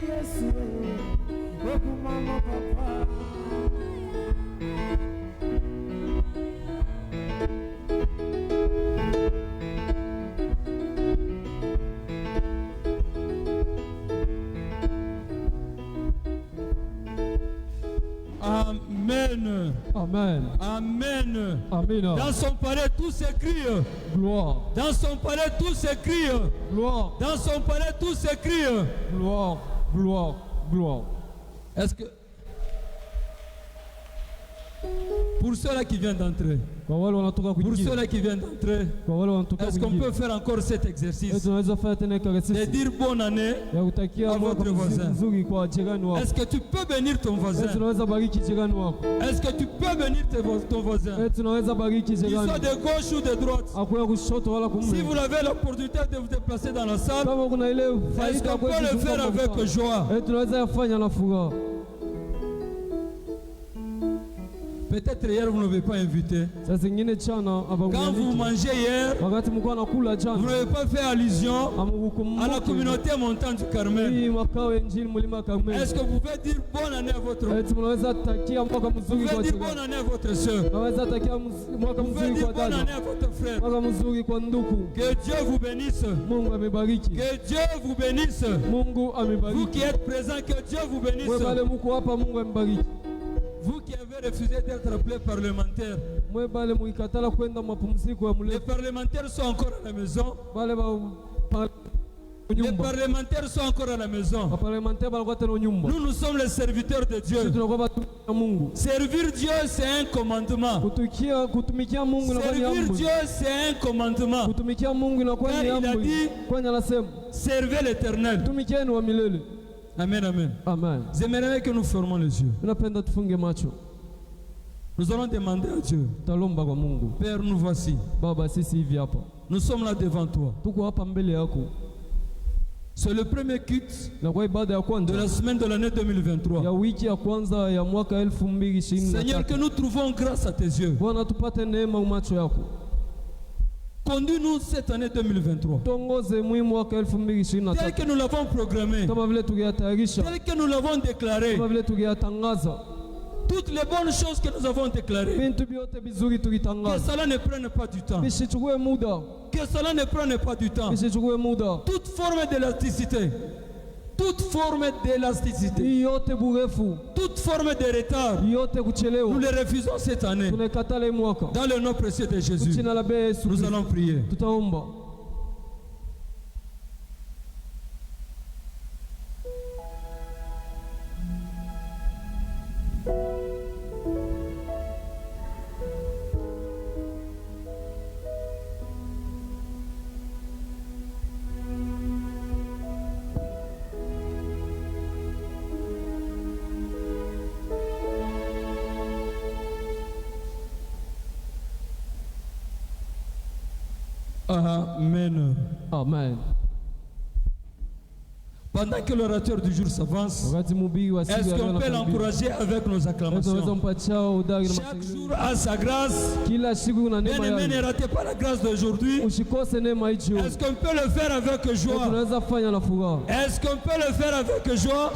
Yesu okumama papa. Amen. Amen. Amen. Amen. Dans son palais, tout s'écrit. Gloire. Dans son palais, tout s'écrit. Gloire. Dans son palais, tout s'écrit. Gloire. Gloire. Gloire. Est-ce que... Pour ceux-là qui viennent d'entrer, pour ceux-là qui viennent d'entrer, est-ce qu'on peut faire encore cet exercice de dire bonne année à votre voisin? Est-ce que tu peux bénir ton voisin? Est-ce que tu peux bénir ton voisin? Qu'il soit de gauche ou de droite. Si vous avez l'opportunité de vous déplacer dans la salle, est-ce qu'on peut le faire avec joie? Peut-être hier vous ne m'avez pas invité. Quand vous mangez hier, vous n'avez pas fait allusion à la communauté montante du Carmel. Est-ce que vous pouvez dire bonne année à votre frère? Vous pouvez dire bonne année à votre soeur? Vous pouvez dire bonne année à votre frère? Que Dieu vous bénisse. Que Dieu vous bénisse. Vous qui êtes présents, que Dieu vous bénisse. Vous qui avez refusé d'être appelé parlementaire, les parlementaires sont encore à la maison. Les parlementaires sont encore à la maison. Nous sommes les serviteurs de Dieu. Servir Dieu, c'est un commandement. Servir Dieu, c'est un commandement. Car il a dit, servez l'Éternel. Amen, amen. Amen. J'aimerais que nous fermions les yeux. Nous allons demander à Dieu. Père, nous voici. Nous sommes là devant toi. C'est le premier culte de la semaine de l'année 2023. Seigneur, que nous trouvons grâce à tes yeux. Conduis-nous cette année 2023. Tel que nous l'avons programmé, tel que nous l'avons déclaré, toutes les bonnes choses que nous avons déclarées, que cela ne prenne pas du temps. Que cela ne prenne pas du temps. Toute forme d'élasticité, toute forme d'élasticité, toute forme de retard, nous les refusons cette année. Dans le nom précieux de Jésus, nous allons prier. Amen. Amen. Pendant que l'orateur du jour s'avance, est-ce qu'on peut l'encourager avec nos acclamations? Chaque jour a sa grâce. Bien-aimé, ne ratez pas la grâce d'aujourd'hui. Est-ce qu'on peut le faire avec joie? Est-ce qu'on peut le faire avec joie?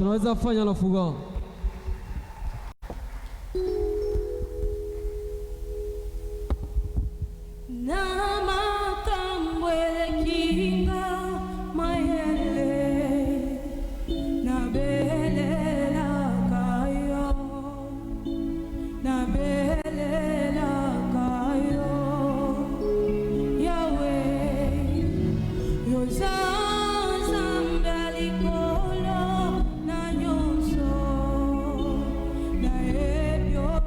Yo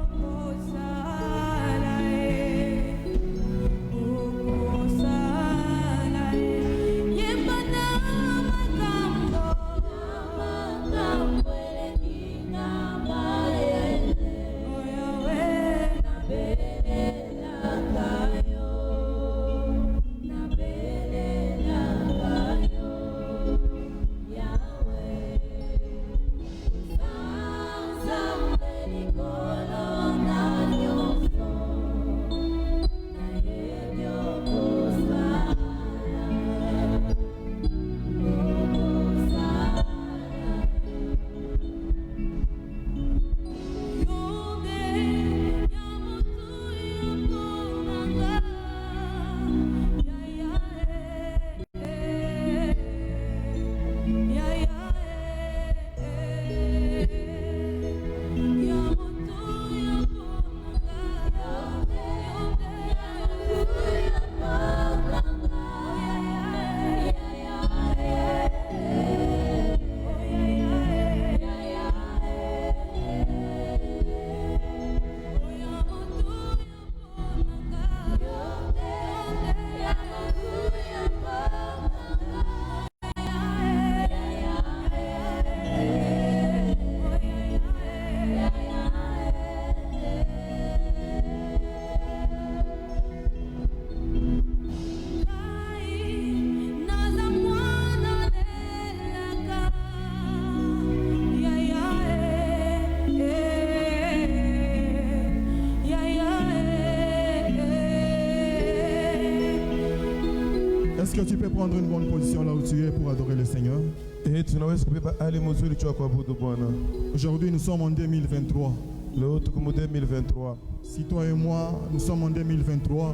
que tu peux prendre une bonne position là où tu es pour adorer le Seigneur? Aujourd'hui, nous sommes en 2023. Si toi et moi, nous sommes en 2023,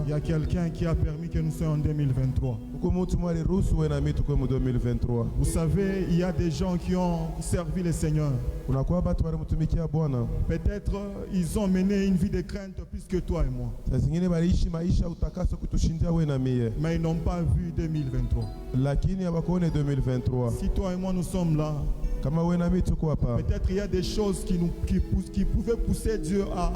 il y a quelqu'un qui a permis que nous soyons en 2023. Vous savez, il y a des gens qui ont servi le Seigneur. Peut-être ils ont mené une vie de crainte plus que toi et moi. Mais ils n'ont pas vu 2023. Si toi et moi nous sommes là, peut-être il y a des choses qui pouvaient pousser Dieu à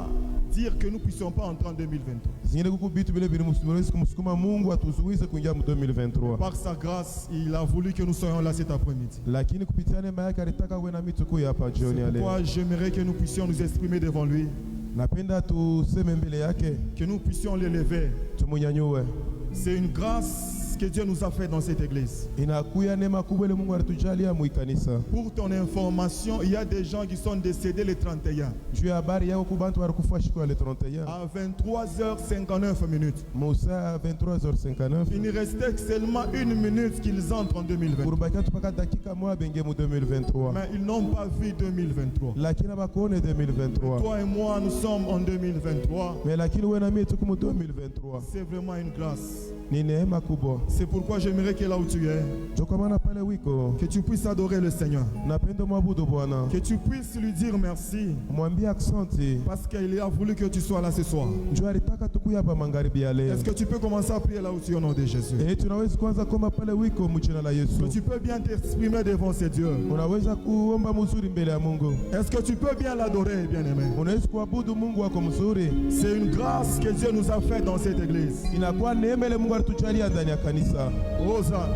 dire que nous ne puissions pas entrer en 2023. Par sa grâce, il a voulu que nous soyons là cet après-midi. C'est pourquoi j'aimerais que nous puissions nous exprimer devant lui, que nous puissions l'élever. C'est une grâce que Dieu nous a fait dans cette église. Pour ton information, il y a des gens qui sont décédés le 31. À 23h59 minutes. Il ne restait seulement une minute qu'ils entrent en 2023. Mais ils n'ont pas vu 2023. Toi et moi, nous sommes en 2023. C'est vraiment une grâce. C'est pourquoi j'aimerais que là où tu es, que tu puisses adorer le Seigneur, que tu puisses lui dire merci, parce qu'il a voulu que tu sois là ce soir. Est-ce que tu peux commencer à prier là où tu es au nom de Jésus? Que tu peux bien t'exprimer devant ces dieux. Est-ce que tu peux bien l'adorer, bien-aimé? C'est une grâce que Dieu nous a faite dans cette église. Osa.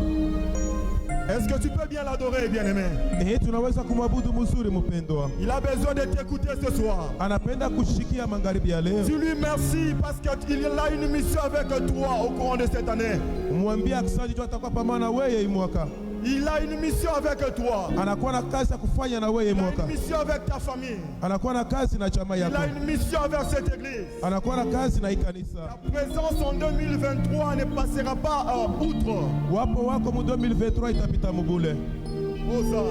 Est-ce que tu peux bien l'adorer, bien-aimé? Il a besoin de t'écouter ce soir. Dis-lui merci parce qu'il a une mission avec toi au courant de cette année. Il a une mission avec toi. Il a une mission avec ta famille. Il a une mission avec cette église. La présence en 2023 ne passera pas outre. Osa.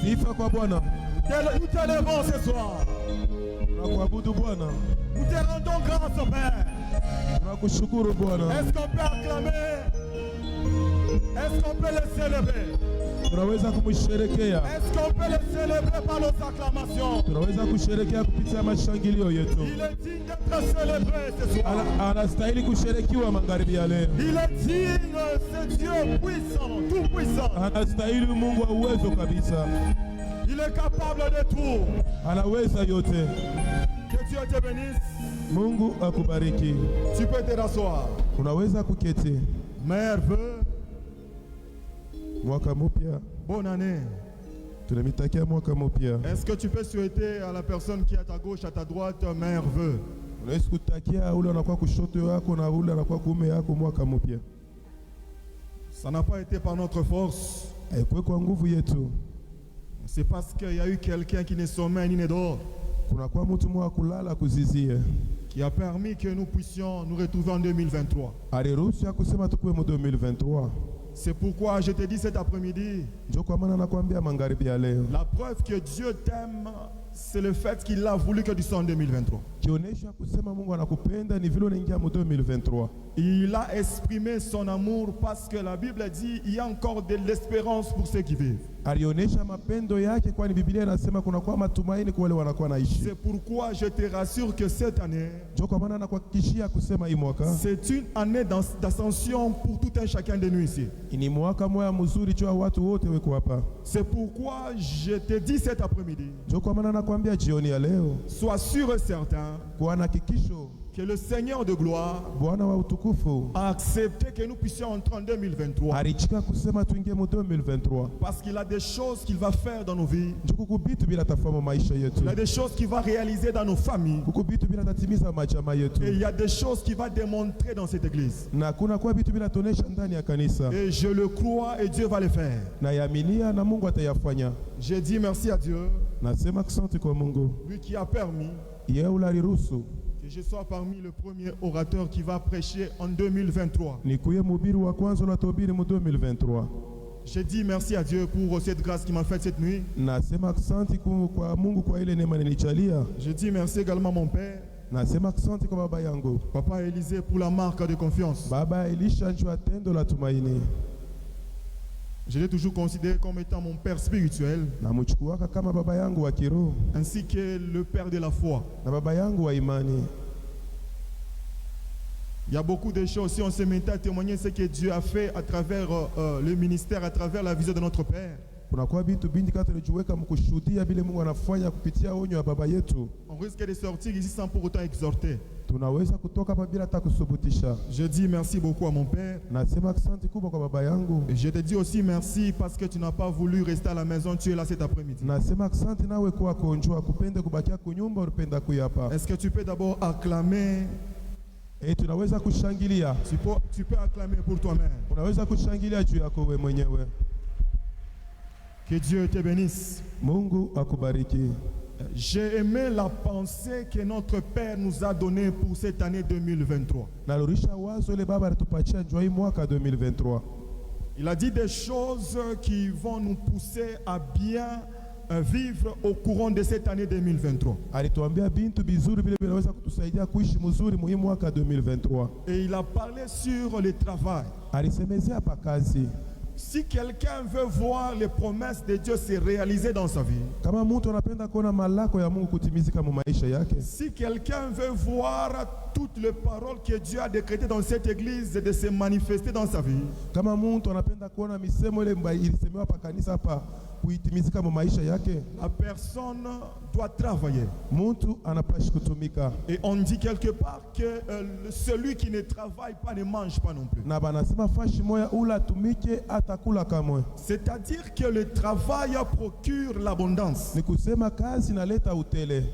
Sifa kwa Bwana. Nous t'élevons ce soir. Tunakuabudu Bwana. Nous te rendons grâce, Père. Tunakushukuru Bwana. Est-ce qu'on peut acclamer? Est-ce qu'on peut le célébrer? Tunaweza kumsherekea. Est-ce qu'on peut le célébrer par nos acclamations? Tunaweza kusherekea kupitia mashangilio yetu. Il est digne d'être célébré ce soir. Anastahili kusherekiwa magharibi ya leo. Il est digne, c'est Dieu puissant, tout puissant. Anastahili Mungu wa uwezo kabisa. Il est capable de tout. Anaweza yote. Que Dieu te bénisse. Mungu akubariki. Tu peux te rasseoir. Unaweza kuketi. Merveilleux. Mwaka mpya. Bonne année. Tunamitakia mwaka mpya. Est-ce que tu peux souhaiter à la personne qui est à ta gauche, à ta droite, merveilleux? Unaweza kutakia ule anakuwa kushoto yako na ule anakuwa kuume yako mwaka mpya. Ça n'a pas été par notre force. Haikuwa kwa nguvu yetu. C'est parce qu'il y a eu quelqu'un qui ne sommeille ni ne dort, Kunakuwa mtu mwa kulala kuzizie. qui a permis que nous puissions nous retrouver en 2023. Aliruhusu ya kusema tukue mu 2023. C'est pourquoi je te dis cet après-midi, Ndio kwa maana nakwambia magharibi ya leo. la preuve que Dieu t'aime, c'est le fait qu'il a voulu que tu sois en 2023. Kionesha kusema Mungu anakupenda ni vile unaingia mu 2023. Il a exprimé son amour parce que la Bible dit il y a encore de l'espérance pour ceux qui vivent. Alionesha mapendo yake kwani Biblia inasema kuna kwa matumaini kwa wale wanakuwa naishi. C'est pourquoi je te rassure que cette année, Ndio kwa maana nakuhakikishia kusema hii mwaka c'est une année d'ascension pour tout un chacun de nous ici. ni mwaka moya mzuri kwa watu wote weko hapa. C'est pourquoi je te dis cet après-midi, Ndio kwa maana nakwambia jioni ya leo sois sûr et certain kwa hakikisho que le Seigneur de gloire Bwana wa utukufu a accepté que nous puissions entrer en 2023 alichika kusema tuingie mu 2023. parce qu'il a des choses qu'il va faire dans nos vies, Ndio kukubitu bila tafamu maisha yetu. il a des choses qu'il va réaliser dans nos familles Kukubitu bila tatimiza machama yetu. et il y a des choses qu'il va démontrer dans cette église. Na kuna kwa vitu bila tonesha ndani ya kanisa. Et je le crois et Dieu va le faire. Na yaminia na Mungu atayafanya. J'ai dit merci à Dieu, Nasema asante kwa Mungu. lui qui a permis Yeye ulaliruhusu que je sois parmi le premier orateur qui va prêcher en 2023. nikuye mhubiri wa kwanza unatohubiri mu 2023. J'ai dit merci à Dieu pour cette grâce qu'il m'a faite cette nuit. Nasema asante kwa Mungu kwa ile neema nilichalia. Je dis merci également à mon père, Nasema asante kwa baba yangu. Papa Élisée, pour la marque de confiance. Baba Elisha njoo tendo la tumaini. Je l'ai toujours considéré comme étant mon père spirituel, Namchukuaka kama baba yangu wa kiroho ainsi que le père de la foi. na baba yangu wa imani. Il y a beaucoup de choses. Si on se mettait à témoigner ce que Dieu a fait à travers le ministère, à travers la vision de notre Père, Kunakuwa vitu bingi kama tulijiweka mkushuhudia vile Mungu anafanya kupitia onyo ya baba yetu. on risque de sortir ici sans pour autant exhorter. Tunaweza kutoka hapa bila hata kusubutisha. Je dis merci beaucoup à mon père. Nasema asante kubwa kwa baba yangu. Et je te dis aussi merci parce que tu n'as pas voulu rester à la maison, tu es là cet après-midi. Nasema asante nawe kwa konjua kupende kubakia kunyumba unapenda kuyapa. Est-ce que tu peux d'abord acclamer? Tunaweza kushangilia. Tu peux acclamer pour toi-même. Unaweza kushangilia juu yako wewe mwenyewe. Que Dieu te bénisse. Mungu akubariki. J'ai aimé la pensée que notre Père nous a donnée pour cette année 2023. Nalurisha wazo ile baba alitupatia njoo hii mwaka 2023. Il a dit des choses qui vont nous pousser à bien vivre au courant de cette année 2023. Alituambia bintu bizuri vile vinaweza kutusaidia kuishi mzuri muhimu mwaka 2023. Et il a parlé sur le travail. Alisemezea pa kazi. Si quelqu'un veut voir les promesses de Dieu se réaliser dans sa vie, Kama mtu anapenda kuona malako ya Mungu kutimizika mu maisha yake. si quelqu'un veut voir toutes les paroles que Dieu a décrétées dans cette église de se manifester dans sa vie, Kama mtu anapenda kuona misemo ile ilisemewa pa kanisa hapa kuitimizika mu maisha yake. la personne doit travailler. Mtu anapashi kutumika. Et on dit quelque part que celui qui ne travaille pas ne mange pas non plus. Na banasema fashi moya ula tumike atakula kamwe. C'est-à-dire que le travail procure l'abondance. Ni kusema kazi inaleta utele.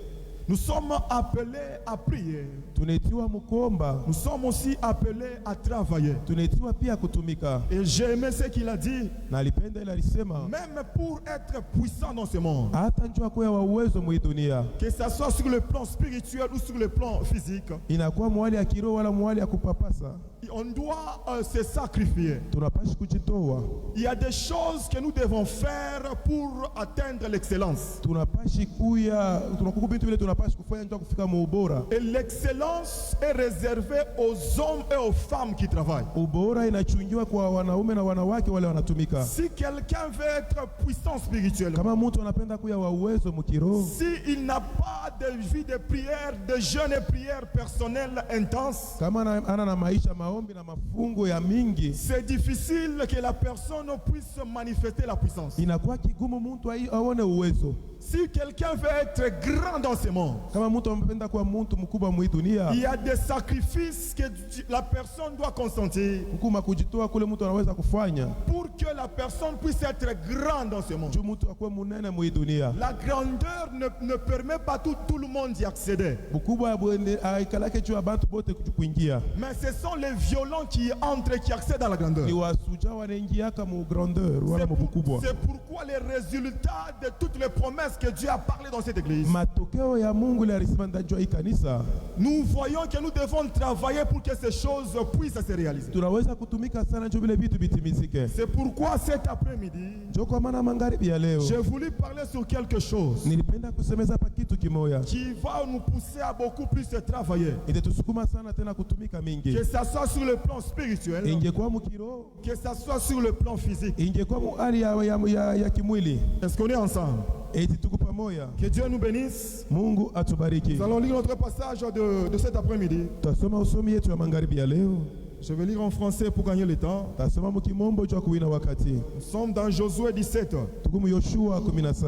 Nous sommes appelés à prier. Tunaitiwa mukomba. Nous sommes aussi appelés à travailler. Tunaitiwa pia kutumika. Et j'ai aimé ce qu'il a dit. Na alipenda ile alisema. Même pour être puissant dans ce monde. Hata njoo kwa uwezo mwa dunia. Que ça soit sur le plan spirituel ou sur le plan physique. Inakuwa mwali ya kiroho wala mwali ya kupapasa. On doit se sacrifier. Tunapashi kujitoa. Il y a des choses que nous devons faire pour atteindre l'excellence. Tunapashi kuya, tunakuwa vitu vile tunapashi kufanya ndio kufika muubora. Et l'excellence est réservée aux hommes et aux femmes qui travaillent. Ubora inachungiwa kwa wanaume na wanawake wale wanatumika. Si quelqu'un veut être puissant spirituellement, kama mtu anapenda kuya wa uwezo mkiroho, si il n'a pas de vie de prière, de jeûne et prière personnelle intense, kama ana na maisha maombi na mafungo ya mingi, c'est difficile que la personne puisse manifester la puissance. Inakuwa kigumu mtu aone uwezo. Si quelqu'un veut être grand dans ce monde, kama mtu anapenda kuwa mtu mkubwa mwa dunia, il y a des sacrifices que la personne doit consentir mkuma kujitoa kule mtu anaweza kufanya pour que la personne puisse être grand dans ce monde. Mtu akuwe munene mwa dunia. La grandeur ne permet pas tout le monde d'y accéder. Mkubwa aikalake juu ya bantu bote kuingia. Mais ce sont les violents qui entrent, qui accèdent dans la grandeur. Ni wasuja wanaingia kama grandeur wala mkubwa. C'est pourquoi les résultats de toutes les promesses que Dieu a parlé dans cette église, matokeo ya Mungu ile alisema ndani ya kanisa, nous voyons que nous devons travailler pour que ces choses puissent se réaliser. Tunaweza kutumika sana ndio vile vitu bitimizike. C'est pourquoi cet après-midi, ndio kwa maana magharibi ya leo, j'ai voulu parler sur quelque chose nilipenda kusemeza hapa kitu kimoja qui va nous pousser à beaucoup plus travailler. Itatusukuma sana tena kutumika mingi. Que ça soit sur le plan spirituel, ingekuwa mkiroho, que ça soit sur le plan physique, ingekuwa hali ya kimwili. Est-ce qu'on est ensemble? Que Dieu nous bénisse. Mungu atubariki. Nous allons lire notre passage de cet après-midi. Tasoma usomi yetu ya magharibi ya leo. Je vais lire en français pour gagner le temps. Tasoma mukimombo jwa kuwina wakati. Nous sommes dans Josué 17. Tukumu Yoshua 17.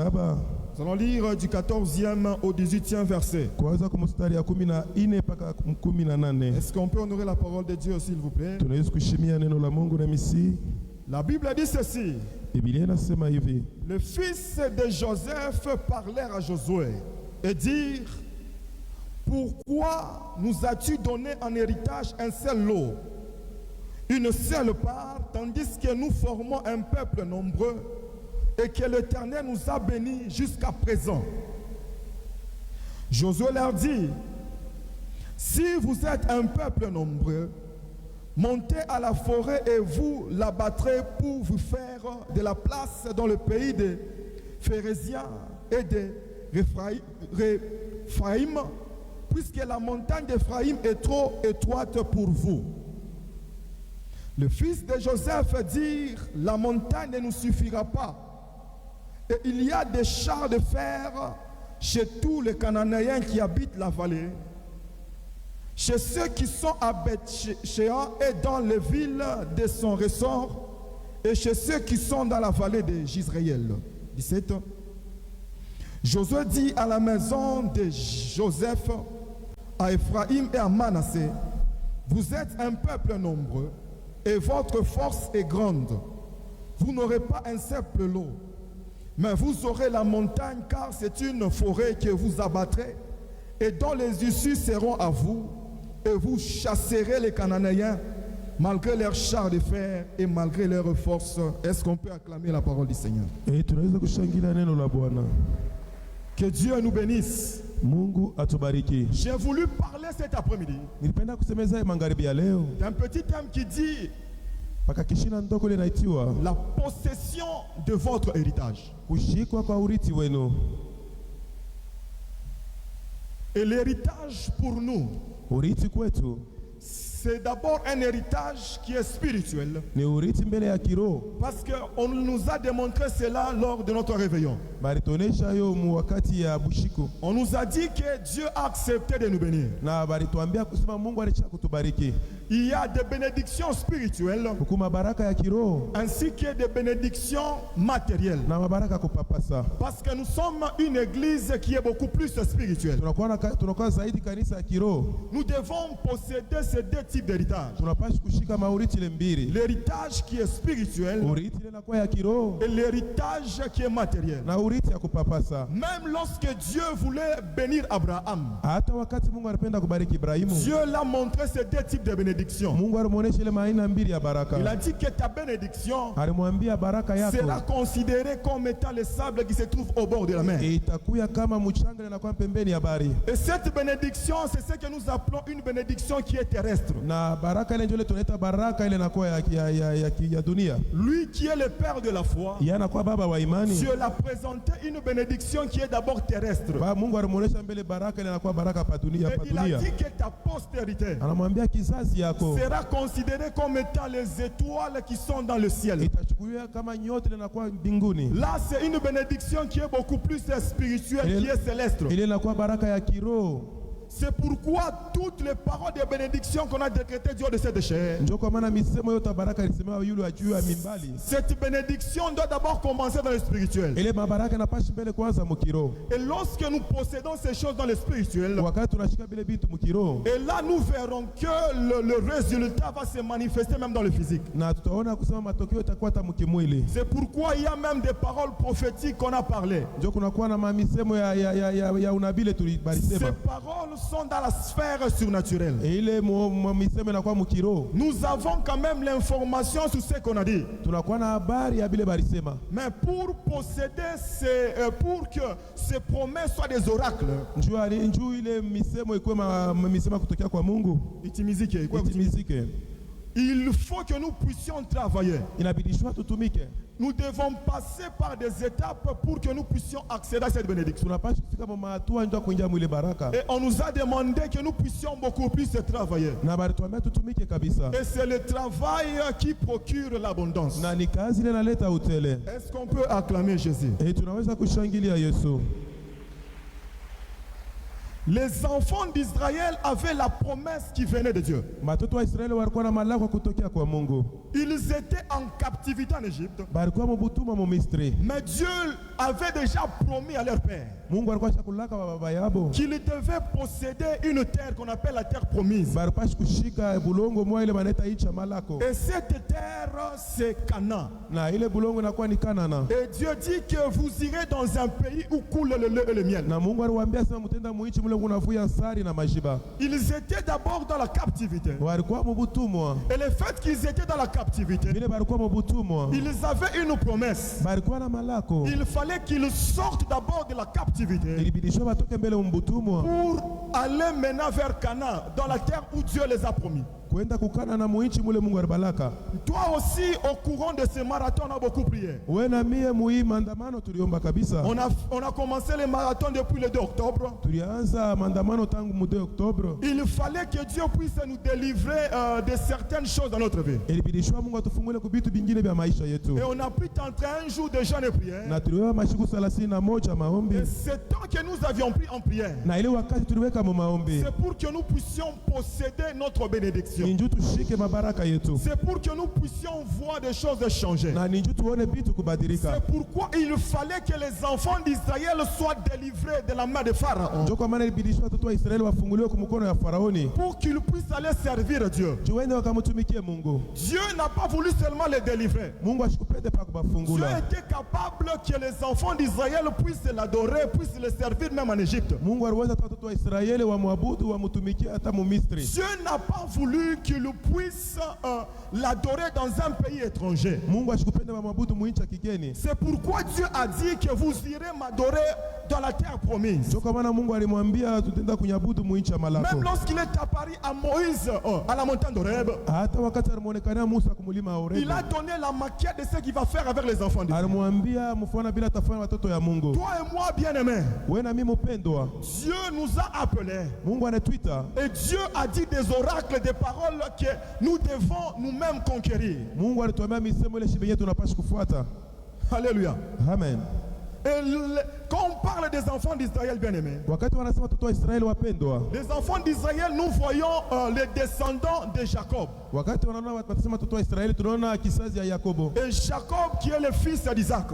Nous allons lire du 14e au 18e verset. Kuanza kwa mstari ya 14 mpaka 18. Est-ce qu'on peut honorer la parole de Dieu s'il vous plaît? Tunaweza kuheshimia neno la Mungu na misi. La Bible dit ceci. Le fils de Joseph parlèrent à Josué et dirent: pourquoi nous as-tu donné en héritage un seul lot, une seule part, tandis que nous formons un peuple nombreux et que l'Éternel nous a bénis jusqu'à présent? Josué leur dit: si vous êtes un peuple nombreux, montez à la forêt et vous l'abattrez pour vous faire de la place dans le pays des Phérésiens et des Réphaïm, puisque la montagne d'Éphraïm est trop étroite pour vous. Le fils de Joseph dit: la montagne ne nous suffira pas, et il y a des chars de fer chez tous les Cananéens qui habitent la vallée, chez ceux qui sont à Beth-Shean et dans les villes de son ressort, et chez ceux qui sont dans la vallée de Jisraël. 17. Josué dit à la maison de Joseph, à Ephraïm et à Manassé: vous êtes un peuple nombreux et votre force est grande. Vous n'aurez pas un simple lot, mais vous aurez la montagne, car c'est une forêt que vous abattrez et dont les issues seront à vous. Et vous chasserez les Cananéens malgré leurs chars de fer et malgré leurs forces. Est-ce qu'on peut acclamer la parole du Seigneur? Que Dieu nous bénisse. J'ai voulu parler cet après-midi d'un petit thème qui dit la possession de votre héritage. Et l'héritage pour nous, c'est d'abord un héritage qui est spirituel. Parce qu'on nous a démontré cela lors de notre réveillon. On nous a dit que Dieu a accepté de nous bénir. Il y a des bénédictions spirituelles ainsi que des bénédictions matérielles. Parce que nous sommes une église qui est beaucoup plus spirituelle. Nous devons posséder ces deux types d'héritage. Tunapaswa kushika maurithi ile mbili. L'héritage qui est spirituel Urithi ile inakuwa ya kiroho et l'héritage qui est matériel. na urithi ya kupapasa. Même lorsque Dieu voulait bénir Abraham, Hata wakati Mungu alipenda kubariki Ibrahimu, Dieu l'a montré ces deux types de bénédictions. Mungu alimuonesha ile aina mbili ya baraka. Il a dit que ta bénédiction Alimwambia baraka yako sera considérée comme étant le sable qui se trouve au bord de la mer. itakuya kama mchanga inakuwa pembeni ya bahari. Et cette bénédiction, c'est ce que nous appelons une bénédiction qui est terrestre. Na baraka ile ndio ile tunaita baraka ile inakuwa ya dunia. Lui qui est le père de la foi, Yeye anakuwa baba wa imani. Dieu l'a présenté une bénédiction qui est d'abord terrestre. Mungu alimuonesha mbele baraka ile inakuwa baraka pa dunia, Et il a dit que ta postérité anamwambia kizazi yako sera considérée comme étant les étoiles qui sont dans le ciel. itachukuliwa kama nyota ile inakuwa mbinguni. Là, c'est une bénédiction qui est beaucoup plus spirituelle, qui est céleste. Ile inakuwa baraka ya kiroho. C'est pourquoi toutes les paroles de bénédiction qu'on a décrétées du haut de cette chair, Ndio kwa maana misemo yote baraka ilisemewa yule juu ya mimbali. cette bénédiction doit d'abord commencer dans le spirituel. Ile mabaraka inapaswa mbele kwanza mkiroho. Et lorsque nous possédons ces choses dans le spirituel, Wakati tunashika bile vitu mkiroho, et là nous verrons que le résultat va se manifester même dans le physique. na tutaona kusema matokeo itakuwa hata mkimwili. C'est pourquoi il y a même des paroles prophétiques qu'on a parlé. Ndio kunakuwa na misemo ya unabii Ces tulibalisema. paroles sont dans la sphère surnaturelle. Ile misemo inakuwa mkiroho. Nous avons quand même l'information sur ce qu'on a dit. Tunakuwa na habari ya bile balisema. Mais pour posséder pour que ces promesses soient des oracles, Njoo ile misemo ikuwe misemo kutokea kwa Mungu. itimizike. Il faut que nous puissions travailler. Inabidishwa tutumike. Nous devons passer par des étapes pour que nous puissions accéder à cette bénédiction. Tunapaswa kufika mwa hatua ndio kuingia mwile baraka. Et on nous a demandé que nous puissions beaucoup plus travailler. Na bali tuambia tutumike kabisa. Et c'est le travail qui procure l'abondance. Na ni kazi ile inaleta utele. Est-ce qu'on peut acclamer Jésus? Et tunaweza kushangilia Yesu. Les enfants d'Israël avaient la promesse qui venait de Dieu. Matoto wa Israeli walikuwa na malako kutokea kwa Mungu. Ils étaient en captivité en Égypte. Balikuwa mubutuma mu Misri. Mais Dieu avait déjà promis à leur père Mungu alikuwa shakulaka wa baba yabo qu'ils devaient posséder une terre qu'on appelle la terre promise. balipasha kushika bulongo mwa ile maneta icha malako. Et cette terre, c'est Canaan. Na ile bulongo inakuwa ni Kanana. Et Dieu dit que vous irez dans un pays où coule le lait et le miel. Na Mungu aliwaambia sema mtenda muichi mule kunavuya asali na majiba. Ils étaient d'abord dans la captivité. Walikuwa mubutumwa. Et le fait qu'ils étaient dans la captivité, Vile balikuwa mubutumwa. ils avaient une promesse. Balikuwa na malako. Il fallait qu'ils sortent d'abord de la captivité Ilibidishwa batoke mbele mbutumwa. pour aller maintenant vers Canaan, dans la terre où Dieu les a promis. Kwenda kukana na muichi mule Mungu alibalaka. Toi aussi, au courant de ce marathon, on a beaucoup prié. Wewe na mie muhii maandamano tuliomba kabisa. On a commencé le marathon depuis le 2 octobre. Tulianza maandamano tangu mu 2 Oktoba. Il fallait que Dieu puisse nous délivrer de certaines choses dans notre vie. Ilibidishwa Mungu atufungule kubitu bingine vya maisha yetu. Et on a pu entrer un jour de jeûne et prière. Na tuliweka mashiku 31 maombi. Et ce temps que nous avions pris en prière, Na ile wakati tuliweka mu maombi. c'est pour que nous puissions posséder notre bénédiction. Ninju tushike mabaraka yetu. C'est pour que nous puissions voir des choses changer. Na ninju tuone bitu kubadilika. C'est pourquoi il fallait que les enfants d'Israël soient délivrés de la main de Pharaon. Ndio kwa maana ilibidishwa watoto wa Israeli wafunguliwe kwa mkono ya Faraoni. Pour qu'ils puissent aller servir Dieu. Tuende wakamtumikie Mungu. Dieu n'a pas voulu seulement les délivrer. Mungu ashikupende pa Dieu kubafungula. était capable que les enfants d'Israël puissent l'adorer, puissent le servir même en Égypte. Mungu aliweza watoto wa Israeli wamwabudu wamtumikie hata mu Misri. Dieu n'a pas voulu qu'ils puissent l'adorer dans un pays étranger. Mungu ashikupende wamwabudu mu nchi ya kigeni. C'est pourquoi Dieu a dit que vous irez m'adorer dans la terre promise. Ndio kwa maana Mungu alimwambia tutenda kunyabudu mu nchi ya malako. Même lorsqu'il est apparu à Moïse à la montagne d'Horeb, Hata wakati alimuonekania Musa kumulima wa Horeb. il a donné la maquette de ce qu'il va faire avec les enfants d'Israël. Alimwambia mfano bila tafanya watoto ya Mungu. Toi et moi, bien-aimés, Wewe na mimi mpendwa. Dieu nous a appelés. Mungu anatuita. Et Dieu a dit des oracles, des paroles que nous devons nous-mêmes conquérir. Mungu alituambia misemo ile shibe yetu tunapaswa kufuata. Alléluia. Amen. Et quand on parle des enfants d'Israël, bien-aimés, Wakati wanasema watoto wa Israeli wapendwa. les enfants d'Israël, nous voyons les descendants de Jacob. Wakati wanaona watasema watoto wa Israeli tunaona kizazi ya Yakobo. Et Jacob qui est le fils d'Isaac.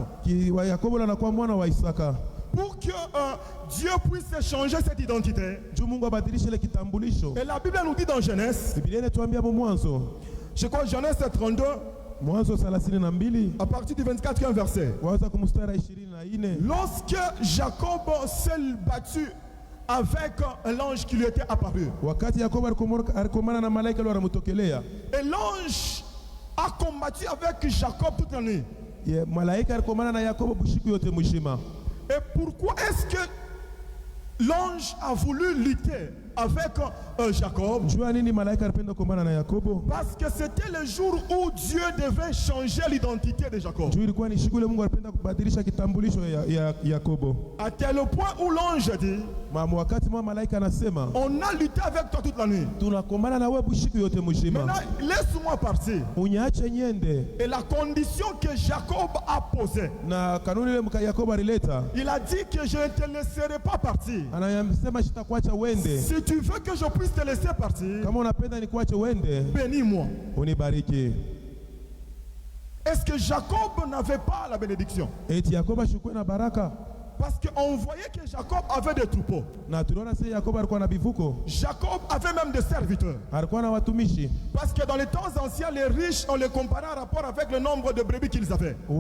Wa Yakobo anakuwa mwana wa Isaka. pour que Dieu puisse changer cette identité. Et la Bible nous dit dans Genèse, je crois Genèse 32, à partir du 24e verset, lorsque Jacob s'est battu avec l'ange qui lui était apparu, et l'ange a combattu avec Jacob toute la nuit. Et pourquoi est-ce que l'ange a voulu lutter avec Jacob? Parce que c'était le jour où Dieu devait changer l'identité de Jacob. À tel point où l'ange dit, on a lutté avec toi toute la nuit. Maintenant, laisse-moi partir. Et la condition que Jacob a posée, il a dit que je ne te laisserai pas partir. Si tu veux que je puisse te laisser partir, bénis-moi. Est-ce que Jacob n'avait pas la bénédiction? Parce qu'on voyait que Jacob avait des troupeaux. Jacob avait même des serviteurs. Parce que dans les temps anciens, les riches, on les comparait en rapport avec le nombre de brebis qu'ils avaient. Mais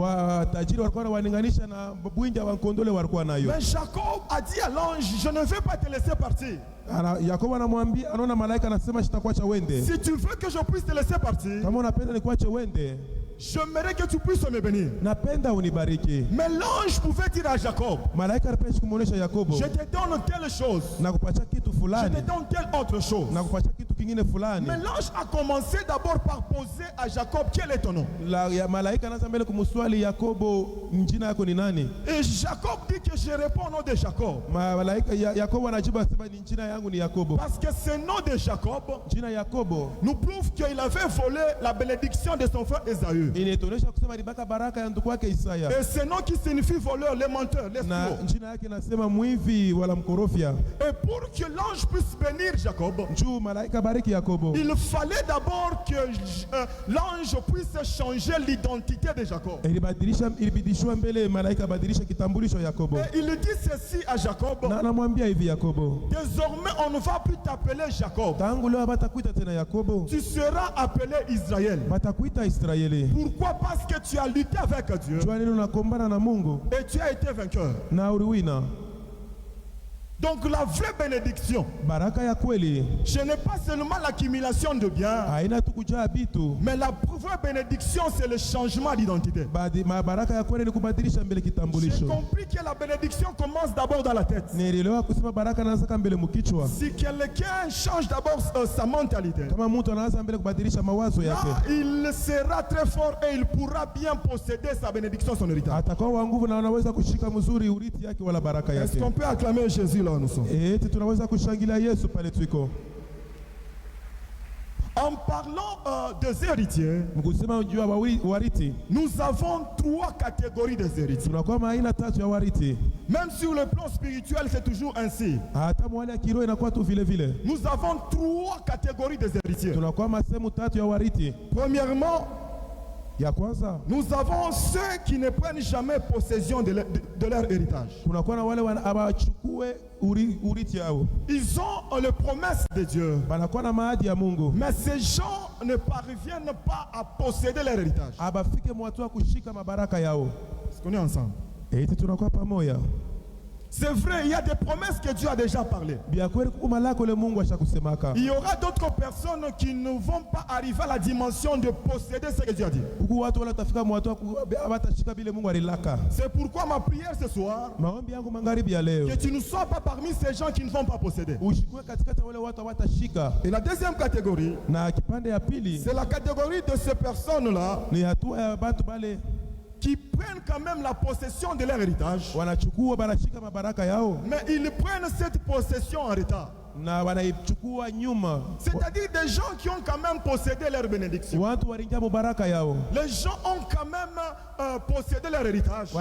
Jacob a dit à l'ange, je ne vais pas te laisser partir. Si tu veux que je puisse te laisser partir, j'aimerais que tu puisses me bénir. Mais l'ange pouvait dire à Jacob, je te donne telle chose, je te donne telle autre chose. Mais l'ange a commencé d'abord par poser à Jacob, quel est ton nom? Et Jacob dit que je réponds au nom de Jacob. Parce que ce nom de Jacob nous prouve qu'il avait volé la bénédiction de son frère Esaü. Et ce nom qui signifie voleur, les menteurs, les escrocs. Et pour que l'ange puisse bénir Jacob, il fallait d'abord que l'ange puisse changer l'identité de Jacob. Et il dit ceci à Jacob, désormais on ne va plus t'appeler Jacob, tu seras appelé Israël. Pourquoi? Parce que tu as lutté avec Dieu et tu as été vainqueur. Donc la vraie bénédiction, ce n'est pas seulement l'accumulation de biens, mais la vraie bénédiction, c'est le changement d'identité. J'ai compris que la bénédiction commence d'abord dans la tête. Si quelqu'un change d'abord sa mentalité, là, il sera très fort et il pourra bien posséder sa bénédiction, son héritage. Est-ce qu'on peut acclamer Jésus là où nous sommes? En parlant des héritiers, nous avons trois catégories des héritiers. Même sur le plan spirituel, c'est toujours ainsi. Nous avons trois catégories des héritiers. Premièrement, nous avons ceux qui ne prennent jamais possession de leur héritage. Ils ont les promesses de Dieu. Mais ces gens ne parviennent pas à posséder leur héritage. Est-ce qu'on est ensemble? C'est vrai, il y a des promesses que Dieu a déjà parlé. Il y aura d'autres personnes qui ne vont pas arriver à la dimension de posséder ce que Dieu a dit. C'est pourquoi ma prière ce soir, que tu ne sois pas parmi ces gens qui ne vont pas posséder. Et la deuxième catégorie, c'est la catégorie de ces personnes-là qui prennent quand même la possession de leur héritage, mais ils prennent cette possession en retard. C'est-à-dire des gens qui ont quand même possédé leur bénédiction. Les gens ont quand même possédé leur héritage,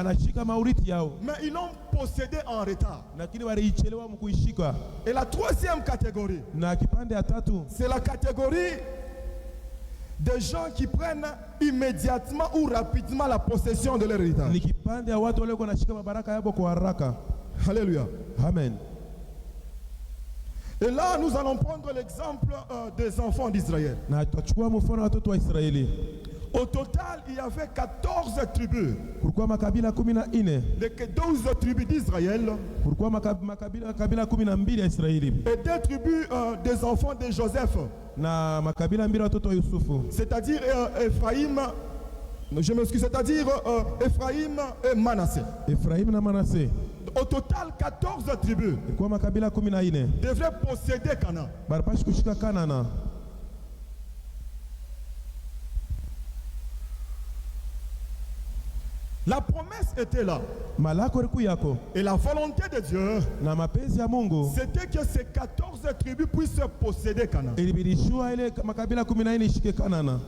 mais ils l'ont possédé en retard. Et la troisième catégorie, c'est la catégorie des gens qui prennent immédiatement ou rapidement la possession de leur héritage. Alléluia. Amen. Et là, nous allons prendre l'exemple des enfants d'Israël. Na tutachukua mfano watoto wa Israeli. Au total, il y avait 14 tribus. Kulikuwa makabila 14. Les 12 tribus d'Israël. Kulikuwa makabila 12 ya Israeli. Et 2 tribus des enfants de Joseph. Na makabila 2 watoto wa Yusufu. C'est-à-dire Ephraïm, je m'excuse, c'est-à-dire Ephraïm et Manassé. Ephraim na Manassé. Au total, 14 tribus Kulikuwa makabila 14. devraient posséder Canaan. Barapashi kushika Kanana. La promesse était là. Malako ilikuwa yako. Et la volonté de Dieu, Na mapenzi ya Mungu c'était que ces 14 tribus puissent posséder Canaan. ilibidishwa ile makabila 14 ishike Kanana.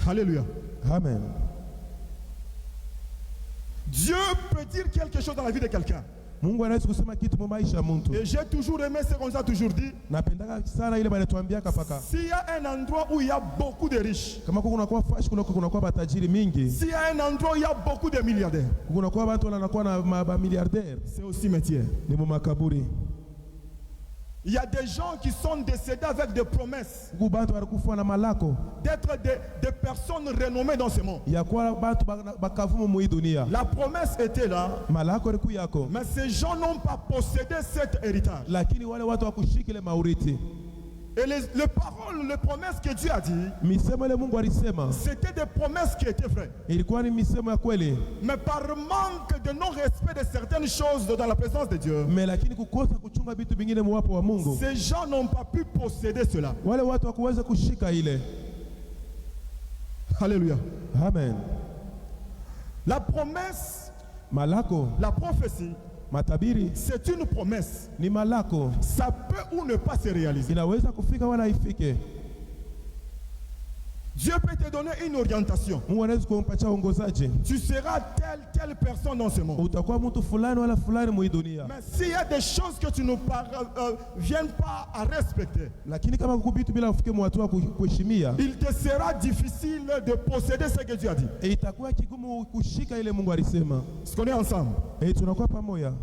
Alléluia. Amen. Dieu peut dire quelque chose dans la vie de quelqu'un. Mungu anaweza kusema kitu mu maisha ya mtu. Et j'ai toujours aimé ce qu'on a toujours dit. Napendaka sana ile banatuambia kapaka. S'il y a un endroit où il y a beaucoup de riches, Kama kunakuwa fashi kunakuwa batajiri mingi. s'il y a un endroit où il y a beaucoup de milliardaires, Kunakuwa watu wanakuwa na milliardaire. c'est au cimetière. Ni mu makaburi. Il y a des gens qui sont décédés avec des promesses Kuku bantu walikufa na malako. d'être des personnes renommées dans ce monde. Ya kuwa bantu bakavumu mu hii dunia. La promesse était là, Malako ilikuwa yako. mais ces gens n'ont pas possédé cet héritage. Lakini wale watu wakushika ile mauriti. Et les paroles, les promesses que Dieu a dit, Misemo ile Mungu alisema c'était des promesses qui étaient vraies. ilikuwa ni misemo ya kweli. Mais par manque de non-respect de certaines choses dans la présence de Dieu, Me lakini kukosa kuchunga vitu vingine muwapo wa Mungu. ces gens n'ont pas pu posséder cela. Wale watu wakuweza kushika ile. Alléluia. Amen. La promesse, Malako, la prophétie, matabiri c'est une promesse. ni malako. Ça peut ou ne pas se réaliser. Inaweza kufika wala ifike. Dieu peut te donner une orientation. Mungu anaweza kumpatia uongozaji. Tu seras telle personne dans ce monde. Utakuwa mtu fulani wala fulani mu hii dunia. Mais s'il y a des choses que tu ne viens pas à respecter, Lakini kama kukubitu bila ufike mu hatua kuheshimia, il te sera difficile de posséder ce que Dieu a dit. itakuwa kigumu kushika ile Mungu alisema. Est-ce qu'on est ensemble? Tunakuwa pamoja.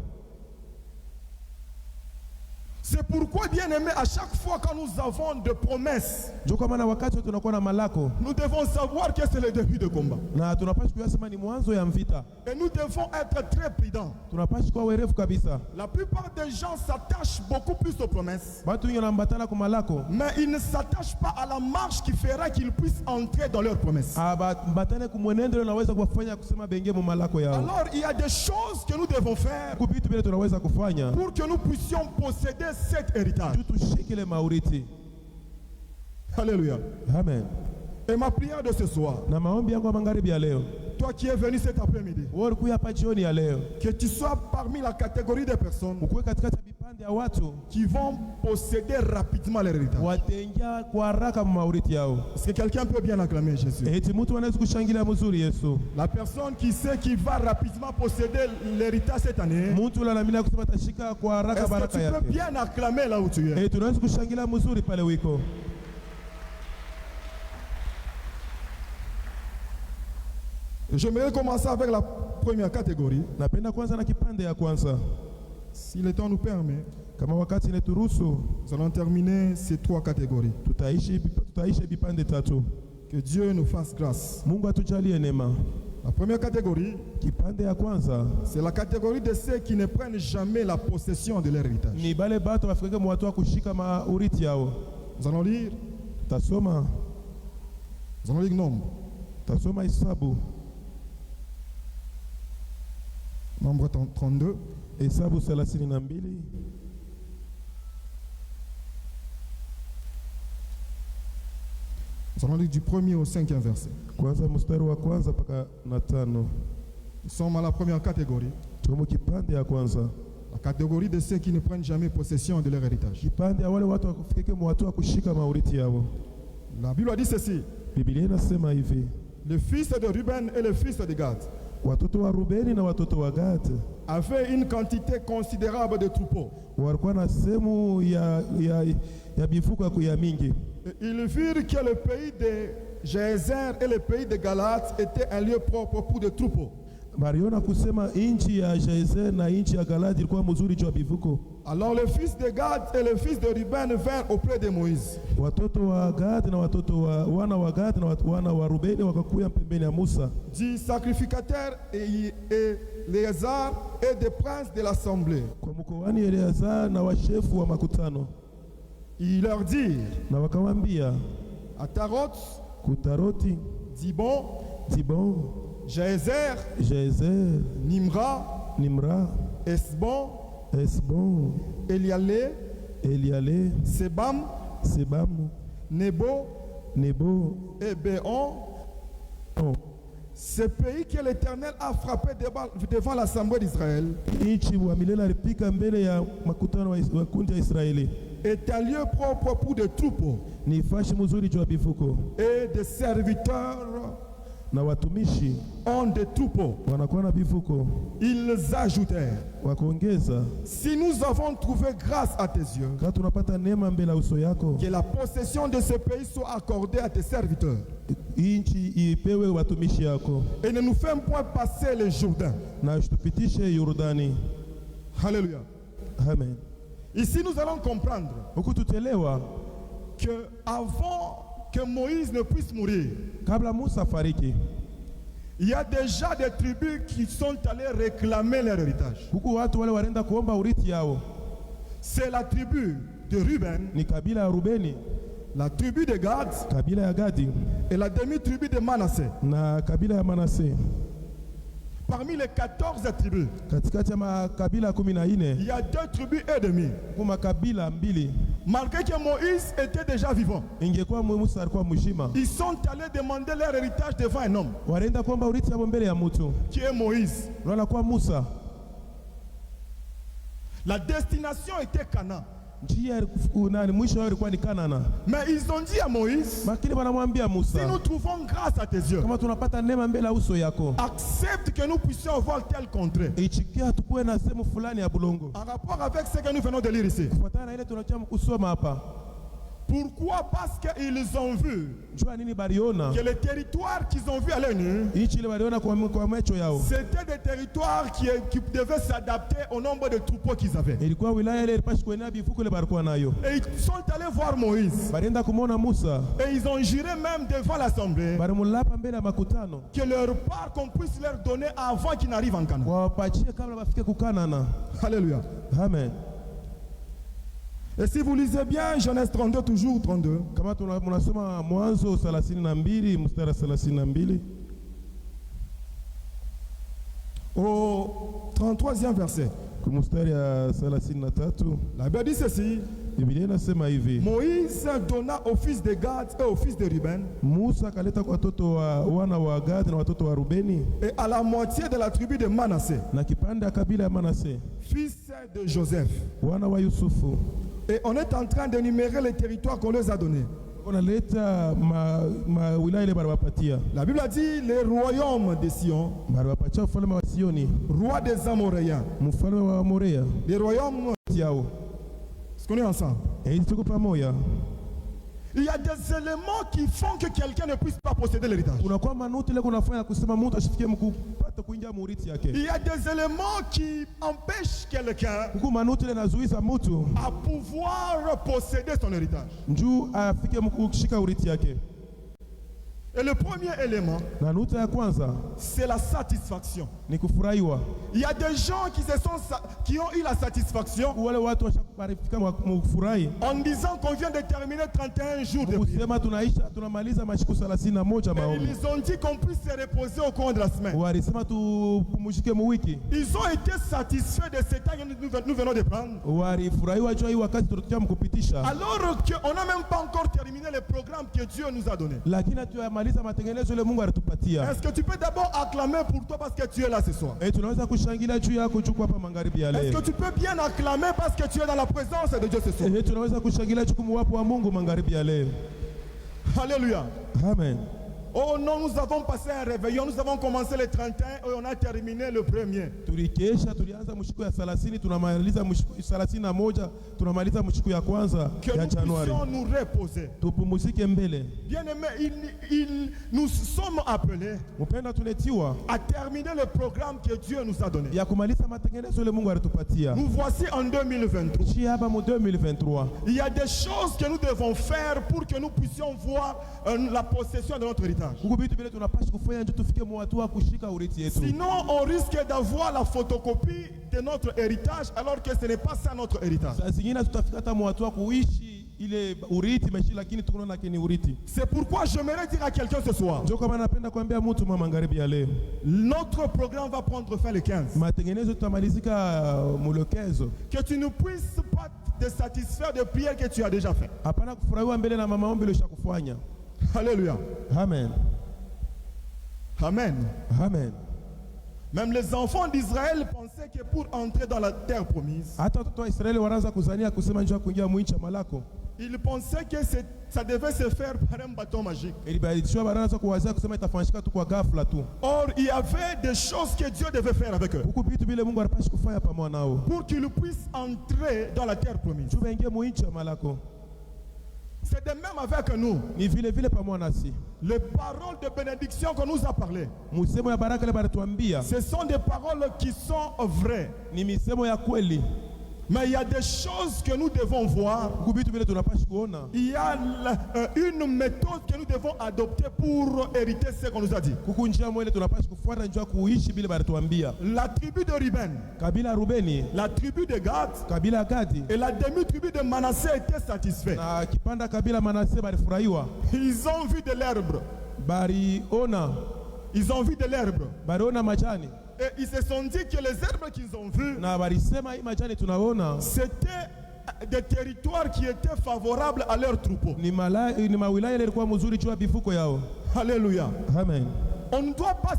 C'est pourquoi, bien aimé, à chaque fois que nous avons des promesses, Ndio kwa maana wakati tunakuwa na malako nous devons savoir que c'est le début de combat. na tunapaswa kuyasema ni mwanzo ya mvita. Et nous devons être très prudents. Tunapaswa kuwa werevu kabisa. La plupart des gens s'attachent beaucoup plus aux promesses, Watu wengi wanaambatana kwa malako. mais ils ne s'attachent pas à la marche qui fera qu'ils puissent entrer dans leurs promesses. Batane kumwenendo unaweza kuwafanya kusema benge mu malako yao. Alors, il y a des choses que nous devons faire Kubitu vile tunaweza kufanya pour que nous puissions posséder cet héritage. tushike ile mauriti. Alléluia. Amen. Et ma prière de ce soir, Na maombi yangu ya magharibi ya leo, toi qui es venu cet après-midi, wewe ulikuwa hapa jioni ya leo, que tu sois parmi la catégorie des personnes ukuwe katikati ya vipande ya watu qui vont posséder rapidement l'héritage. wataingia kwa haraka mauriti yao. Est-ce que quelqu'un peut bien acclamer Jésus? Eti mtu anaweza kushangilia mzuri Yesu. La personne qui sait qu'il va rapidement posséder l'héritage cette année, Mtu ule anaamini kusema tashika kwa haraka est-ce que baraka tu peux yake. bien acclamer là où tu es? Tunaweza kushangilia mzuri pale wiko. J'aimerais commencer avec la première catégorie. Napenda kwanza na kipande ya kwanza. Si le temps nous permet, Kama wakati ineturuhusu, nous allons terminer ces 3 catégories. tutaishi vipande tatu. Que Dieu nous fasse grâce. Mungu atujalie neema. La première catégorie, Kipande ya kwanza c'est la catégorie de ceux qui ne prennent jamais la possession de leur héritage. ni bale bato wafike mu watu wa kushika mauriti yao. Nous allons lire Tasoma Nombre. Tasoma Hesabu. Nombre 32. Hesabu 32. Nous allons lire du 1er au 5e verset. Kwanza mstari wa kwanza mpaka na 5. Nous sommes à la première catégorie. Tumo kipande ya kwanza. La catégorie de ceux qui ne prennent jamais possession de leur héritage. Kipande ya wale watu wakufike mu watu wa kushika mauriti yao. La Bible a dit ceci. Biblia inasema hivi: Le fils de Ruben et le fils de Gad watoto wa Rubeni na watoto wa Gad avaient une quantité considérable de troupeaux. walikuwa na sehemu ya mifugo ya mingi. Et ils virent que le pays de Gézer et le pays de Galate étaient un lieu propre pour des troupeaux. Bariona kusema inchi ya Jaezer na inchi ya Galadi ilikuwa mzuri juu ya bivuko. Alors les fils de Gad et les fils de Ruben vinrent auprès de Moïse. Watoto wa Gad na watoto wa wana wa Gad na wana wa Rubeni wakakuya pembeni ya Musa. Du sacrificateur et Éléazar et des princes de l'assemblée. Kwa mkoani Eleazar na washefu wa makutano. Il leur dit, na wakamwambia Atarot, Kutaroti, Dibon, Jaezer, Nimra, Esbon, Elialé, Sebam, Nebo, et Béon. Ce pays que l'Éternel a frappé devant l'assemblée d'Israël est un lieu propre pour des troupeaux et des serviteurs ont des troupeaux. Ils ajoutèrent, si nous avons trouvé grâce à tes yeux, que la possession de ce pays soit accordée à tes serviteurs et ne nous fais point passer le Jourdain. Alléluia. Amen. Ici nous allons comprendre que avant que Moïse ne puisse mourir, il y a déjà des tribus qui sont allées réclamer leur héritage. C'est la tribu de Ruben, la tribu de Gad et la demi-tribu de Manassé. Parmi les 14 tribus, il y a 2 tribus et demi. Malgré que Moïse était déjà vivant, ils sont allés demander leur héritage devant un homme qui est Moïse. La destination était Canaan. Mais ils ont dit à Moïse, si nous trouvons grâce à tes yeux, accepte que nous puissions avoir tel contrée. En rapport avec ce que nous venons de lire ici. Pourquoi? Parce qu'ils ont vu que les territoires qu'ils ont vus à l'œil nu, c'était des territoires qui devaient s'adapter au nombre de troupeaux qu'ils avaient. Et ils sont allés voir Moïse. Et ils ont juré même devant l'assemblée que leur part qu'on puisse leur donner avant qu'ils n'arrivent en Canaan. Alléluia. Amen. Et si vous lisez bien Genèse 32, toujours 32. Au 33e verset. La Bible dit ceci. Moïse donna au fils de Gad et au fils de Ruben et à la moitié de la tribu de Manassé, fils de Joseph. Et on est en train d'énumérer les territoires qu'on les a donnés. La Bible a dit les royaumes de Sion, roi des Amoréens, les royaumes. Est-ce qu'on est ensemble? Il y a des éléments qui font que quelqu'un ne puisse pas posséder l'héritage. Il y a des éléments qui empêchent quelqu'un à pouvoir posséder son héritage. Et le premier élément, c'est la satisfaction. Il y a des gens qui ont eu la satisfaction en disant qu'on vient de terminer 31 jours de prière. Et ils ont dit qu'on puisse se reposer au cours de la semaine. Ils ont été satisfaits de ce temps que nous venons de prendre. Alors qu'on n'a même pas encore terminé le programme que Dieu nous a donné. Est-ce que tu peux d'abord acclamer pour toi parce que tu es là ce soir? Est-ce que tu peux bien acclamer parce que tu es dans la présence de Dieu ce soir? Alléluia. Amen. Oh non, nous avons passé un réveillon, nous avons commencé le 31 et on a terminé le 1er. Tulikesha, tulianza mshiko ya 30, tunamaliza mshiko 31, tunamaliza mshiko ya kwanza ya Januari. Que nous puissions nous reposer. Tupumzike mbele. Bien-aimés, nous sommes appelés Mpenda tunetiwa à terminer le programme que Dieu nous a donné. ya kumaliza matengenezo ile Mungu alitupatia. Nous voici en 2023. Chi hapa mu 2023. Il y a des choses que nous devons faire pour que nous puissions voir la possession de notre héritage. Huko vitu vile tunapaswa kufanya ndio tufike mu hatua kushika urithi yetu. Sinon, on risque d'avoir la photocopie de notre héritage alors que ce n'est pas ça notre héritage. Saa zingine tutafika hata mu hatua kuishi ile urithi meshi, lakini tunaona kini urithi. C'est pourquoi j'aimerais dire à quelqu'un ce soir. Ndio kama napenda kuambia mtu mama magharibi ya leo. Notre programme va prendre fin le 15. Matengenezo tutamalizika mu le 15. Que tu ne puisses pas te satisfaire de prières que tu as déjà fait. Hapana kufurahiwa mbele na mama ombi ulichokufanya. Alléluia. Amen. Amen. Amen. Même les enfants d'Israël pensaient que pour entrer dans la terre promise, Hata watoto wa Israeli wanaanza kuzania kusema njoo kuingia mu nchi ya malako. ils pensaient que ça devait se faire par un bâton magique. Ilibadilishwa wanaanza kuwazia kusema itafanyika tu kwa ghafla tu. Or, il y avait des choses que Dieu devait faire avec eux Huko vitu vile Mungu anapaswa kufanya pamoja nao. pour qu'ils puissent entrer dans la terre promise. Juu baingie mu nchi ya malako. C'est de même avec nous. Ni vile vile pamoja nasi. Les paroles de bénédiction qu'on nous a parlé, Musemo ya baraka ile baratuambia ce sont des paroles qui sont vraies. ni misemo ya kweli. Mais il y a des choses que nous devons voir. Huko vitu vile tunapaswa kuona. Il y a une méthode que nous devons adopter pour hériter ce qu'on nous a dit. Huko njia moja tunapaswa kufuata njia kuishi bila baratuambia. La tribu de Ruben, Kabila ya Rubeni, la tribu de Gad kabila ya Gadi et la demi-tribu de Manassé étaient satisfaits. na kipanda kabila Manase barifurahiwa. Ils ont vu de l'herbe. Bariona, Ils ont vu de l'herbe. bariona majani. Et ils se sont dit que les herbes qu'ils ont vues, Na barisema hii majani tunaona c'était des territoires qui étaient favorables à leurs troupeaux. ni mawilaya ile ilikuwa mzuri juu ya bifuko yao. Alléluia. Amen. On ne doit pas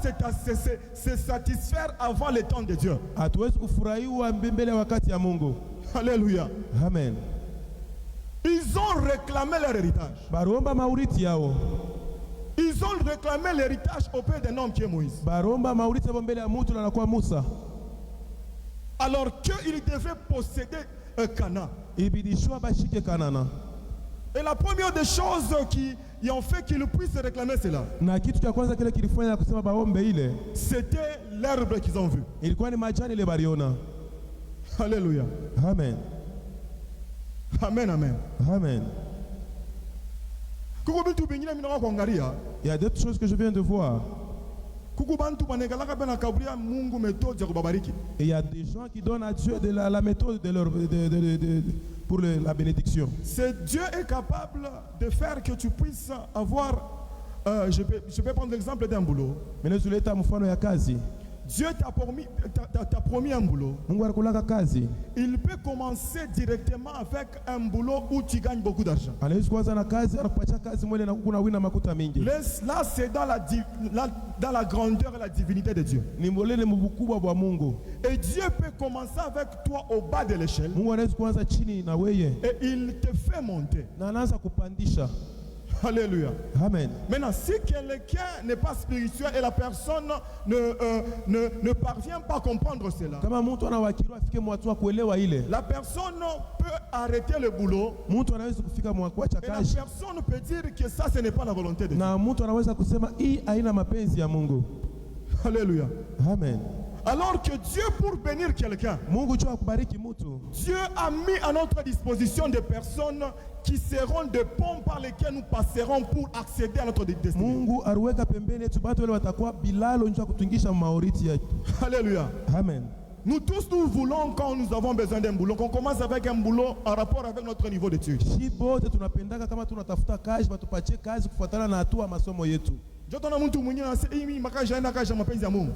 se satisfaire avant le temps de Dieu. Hatuwezi kufurahiwa mbele ya wakati ya Mungu. Alléluia. Amen. Ils ont réclamé leur héritage. Baromba mauriti yao. Ils ont réclamé l'héritage auprès d'un homme qui est Moïse. Baromba mauriti yao mbele ya mtu na anakuwa Musa. Alors qu'ils devaient posséder Canaan. Ibidishwa bashike Kanana. Et la première des choses qui ont fait qu'ils puissent réclamer cela, Na kitu cha kwanza kile kilifanya kusema baombe ile, c'était l'herbe qu'ils ont vue. ilikuwa ni majani ile bariona. Alléluia. Amen. Amen, amen. Amen. Kuku bintu bingine mina kuangalia. Il y a d'autres choses que je viens de voir. Kuku bantu banegalaka bena kabria Mungu méthode ya kubabariki. Et il y a des gens qui donnent à Dieu de la méthode de leur, pour la bénédiction. Dieu est capable de faire que tu puisses avoir, je vais prendre l'exemple d'un boulot. Mene tuleta mfano ya kazi. Dieu t'a promis un boulot. Mungu anakulaka kazi. Il peut commencer directement avec un boulot où tu gagnes beaucoup d'argent. Anaweza kuanza na kazi, anakupatia kazi mwele na kuna wina makuta mingi. Là, c'est dans la grandeur et la divinité de Dieu. Ni molele mbukubwa bwa Mungu. Et Dieu peut commencer avec toi au bas de l'échelle. Mungu anaweza kuanza chini na weye. Et il te fait monter. Na anaanza kupandisha. Alléluia. Amen. Maintenant, si quelqu'un n'est pas spirituel et la personne ne parvient pas à comprendre cela, Kama mtu anawakiliwa afike mwatua kuelewa ile. la personne peut arrêter le boulot. Mtu anaweza kufika mwakuacha Et la kazi. personne peut dire que ça, ce n'est pas la volonté de Dieu. Na mtu anaweza kusema hii haina mapenzi ya Mungu. Alléluia. Amen. Alors que Dieu, pour bénir quelqu'un, Mungu jua kubariki mtu. Dieu a mis à notre disposition des personnes qui seront des ponts par lesquels nous passerons pour accéder à notre destinée. Mungu aruweka pembeni yetu batu wale watakuwa bilalo njua kutungisha maoriti yetu. Alléluia. Amen. Nous tous, nous voulons, quand nous avons besoin d'un boulot, qu'on commence avec un boulot en rapport avec notre niveau d'études. Shi bote tunapendaka kama tunatafuta kazi batupatie kazi kufuatana na hatua masomo yetu.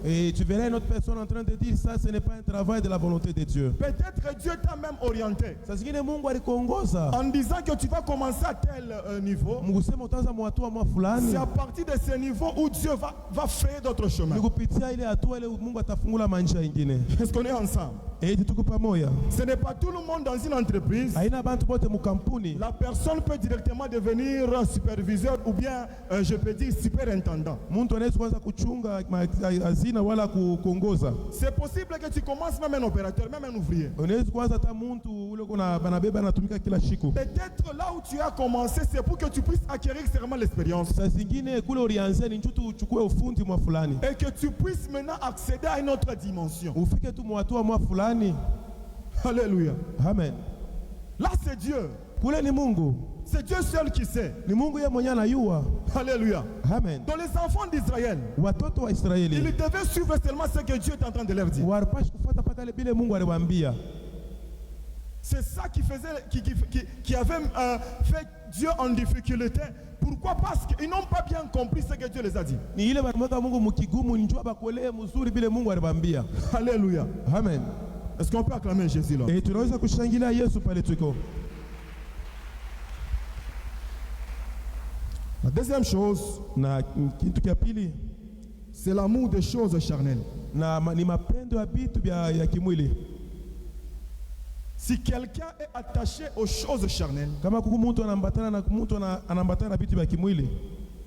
Et Et tu verras une autre personne en train de dire ça, ce n'est pas un travail de la volonté de Dieu. peut-être que Dieu t'a même orienté Saa zingine Mungu alikuongoza. en disant que tu vas commencer à tel niveau. Mungu sema utaanza mwatua mwa fulani. C'est à partir de ce niveau où Dieu va frayer d'autres chemins. Ni kupitia ile hatua ile Mungu atafungula maisha ingine. Est-ce qu'on est ensemble? Ce n'est pas tout le monde dans une entreprise. La personne peut directement devenir superviseur ou bien, je peux dire, superintendant. C'est possible que tu commences même un opérateur, même un ouvrier. Peut-être là où tu as commencé, c'est pour que tu puisses acquérir seulement l'expérience. Et que tu puisses maintenant accéder à une autre dimension. Alléluia. Amen. Là, c'est Dieu. C'est Dieu seul qui sait. Alléluia. Amen. Dans les enfants d'Israël, ils devaient suivre seulement ce que Dieu est en train de leur dire. C'est ça qui avait fait Dieu en difficulté. Pourquoi? Parce qu'ils n'ont pas bien compris ce que Dieu les a dit. Alléluia. Amen. Est-ce qu'on peut acclamer Jésus là? La deuxième chose, c'est l'amour des choses charnelles. Si quelqu'un est attaché aux choses charnelles,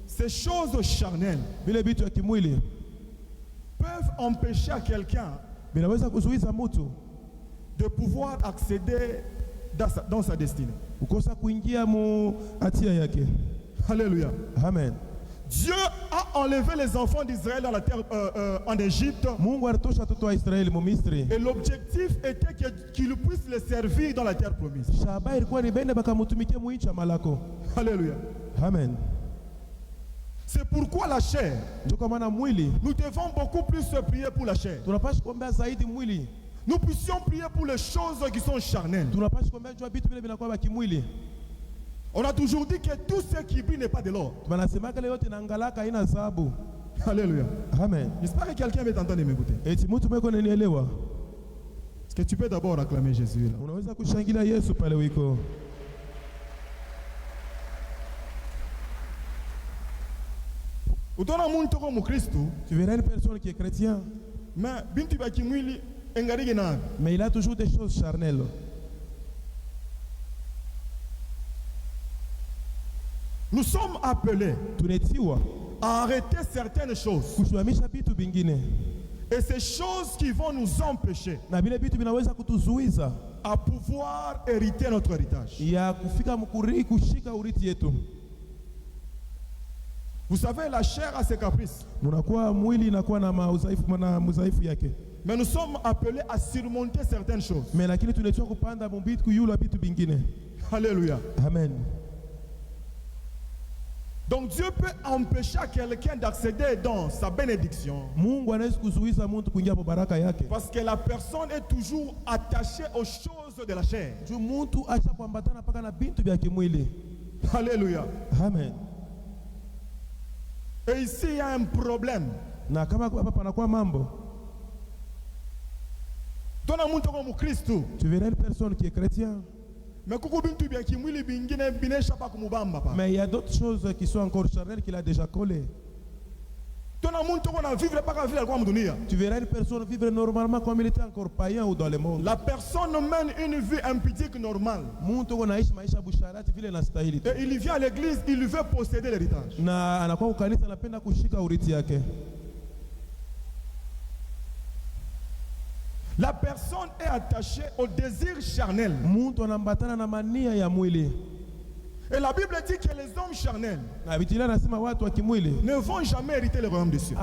ces choses charnelles peuvent empêcher à quelqu'un de pouvoir accéder dans sa destinée. Alléluia. Amen. Dieu a enlevé les enfants d'Israël dans la terre en Égypte. Et l'objectif était qu'ils puissent les servir dans la terre promise. Alléluia. Amen. C'est pourquoi la chair, nous devons beaucoup plus prier pour la chair. Nous puissions prier pour les choses qui sont charnelles. On a toujours dit que tout ce qui brille n'est pas de l'or. Alléluia. Amen. J'espère que quelqu'un va t'entendre et m'écouter. Est-ce que tu peux d'abord acclamer Jésus là? Tu verras une personne qui est chrétien, mais il a toujours des choses charnelles. Nous sommes appelés à arrêter certaines choses. Et ces choses qui vont nous empêcher à pouvoir hériter notre héritage. Vous savez, la chair a ses caprices. Mais nous sommes appelés à surmonter certaines choses. Alléluia. Amen. Donc Dieu peut empêcher quelqu'un d'accéder dans sa bénédiction. Parce que la personne est toujours attachée aux choses de la chair. Alléluia. Amen. Et ici il y a un problème. Tu verras une personne qui est chrétien, mais il y a d'autres choses qui sont encore charnelles qu'il a déjà collées. Tu verras une personne vivre normalement comme il était encore païen ou dans le monde. La personne mène une vie impudique normale. Et il vient à l'église, il veut posséder l'héritage. La personne est attachée au désir charnel. Et la Bible dit que les hommes charnels ne vont jamais hériter le royaume des cieux.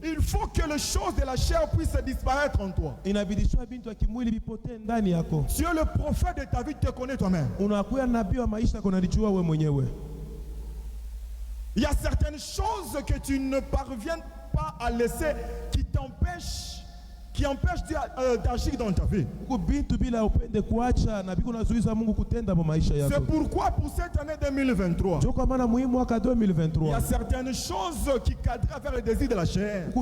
Il faut que les choses de la chair puissent disparaître en toi. Tu es le prophète de ta vie, tu te connais toi-même. Il y a certaines choses que tu ne parviens pas à laisser qui empêchent d'agir dans ta vie. C'est pourquoi pour cette année 2023, il y a certaines choses qui cadrent avec le désir de la chair que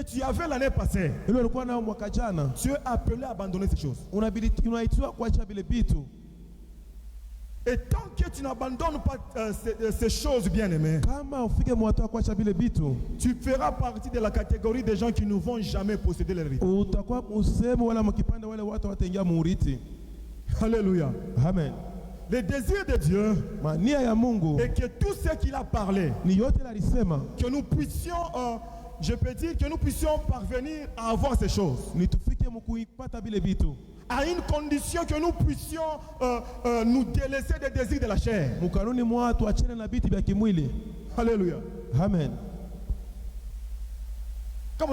tu avais l'année passée. Tu es appelé à abandonner ces choses. Et tant que tu n'abandonnes pas ces choses, bien-aimés, tu feras partie de la catégorie des gens qui ne vont jamais posséder l'héritage. Alléluia. Amen. Le désir de Dieu est que tout ce qu'il a parlé, que nous puissions, je peux dire, que nous puissions parvenir à avoir ces choses. À une condition que nous puissions nous délaisser des désirs de la chair. Alléluia. Amen. Tu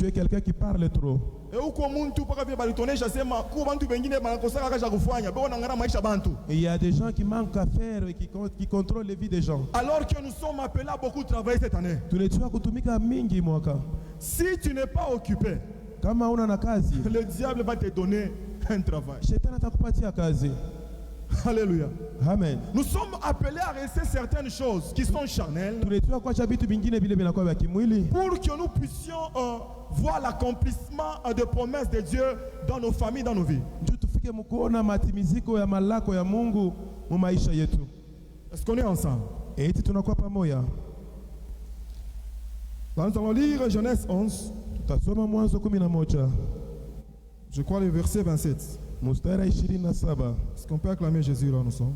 es quelqu'un qui parle trop. Il y a des gens qui manquent à faire et qui contrôlent les vies des gens. Alors que nous sommes appelés à beaucoup travailler cette année. Si tu n'es pas occupé, le diable va te donner un travail. Alléluia. Amen. Nous sommes appelés à rester certaines choses qui sont charnelles pour que nous puissions voir l'accomplissement des promesses de Dieu dans nos familles, dans nos vies. Est-ce qu'on est ensemble? Nous allons lire Genèse 11. Je crois le verset 27. Est-ce qu'on peut acclamer Jésus là nous sommes?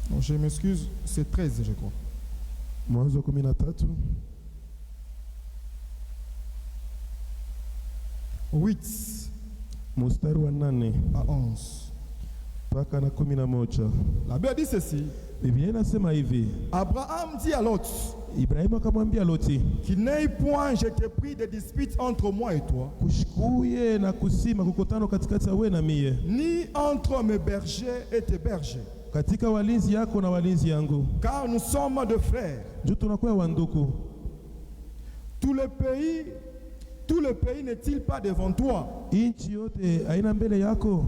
Non, je m'excuse, c'est 13 je crois. 8 à 11. La Bible dit ceci. Abraham dit à Lot qu'il n'ait point, je t'ai pris des disputes entre moi et toi, ni entre mes bergers et tes bergers, car nous sommes de frères. Tout le pays n'est-il pas devant toi?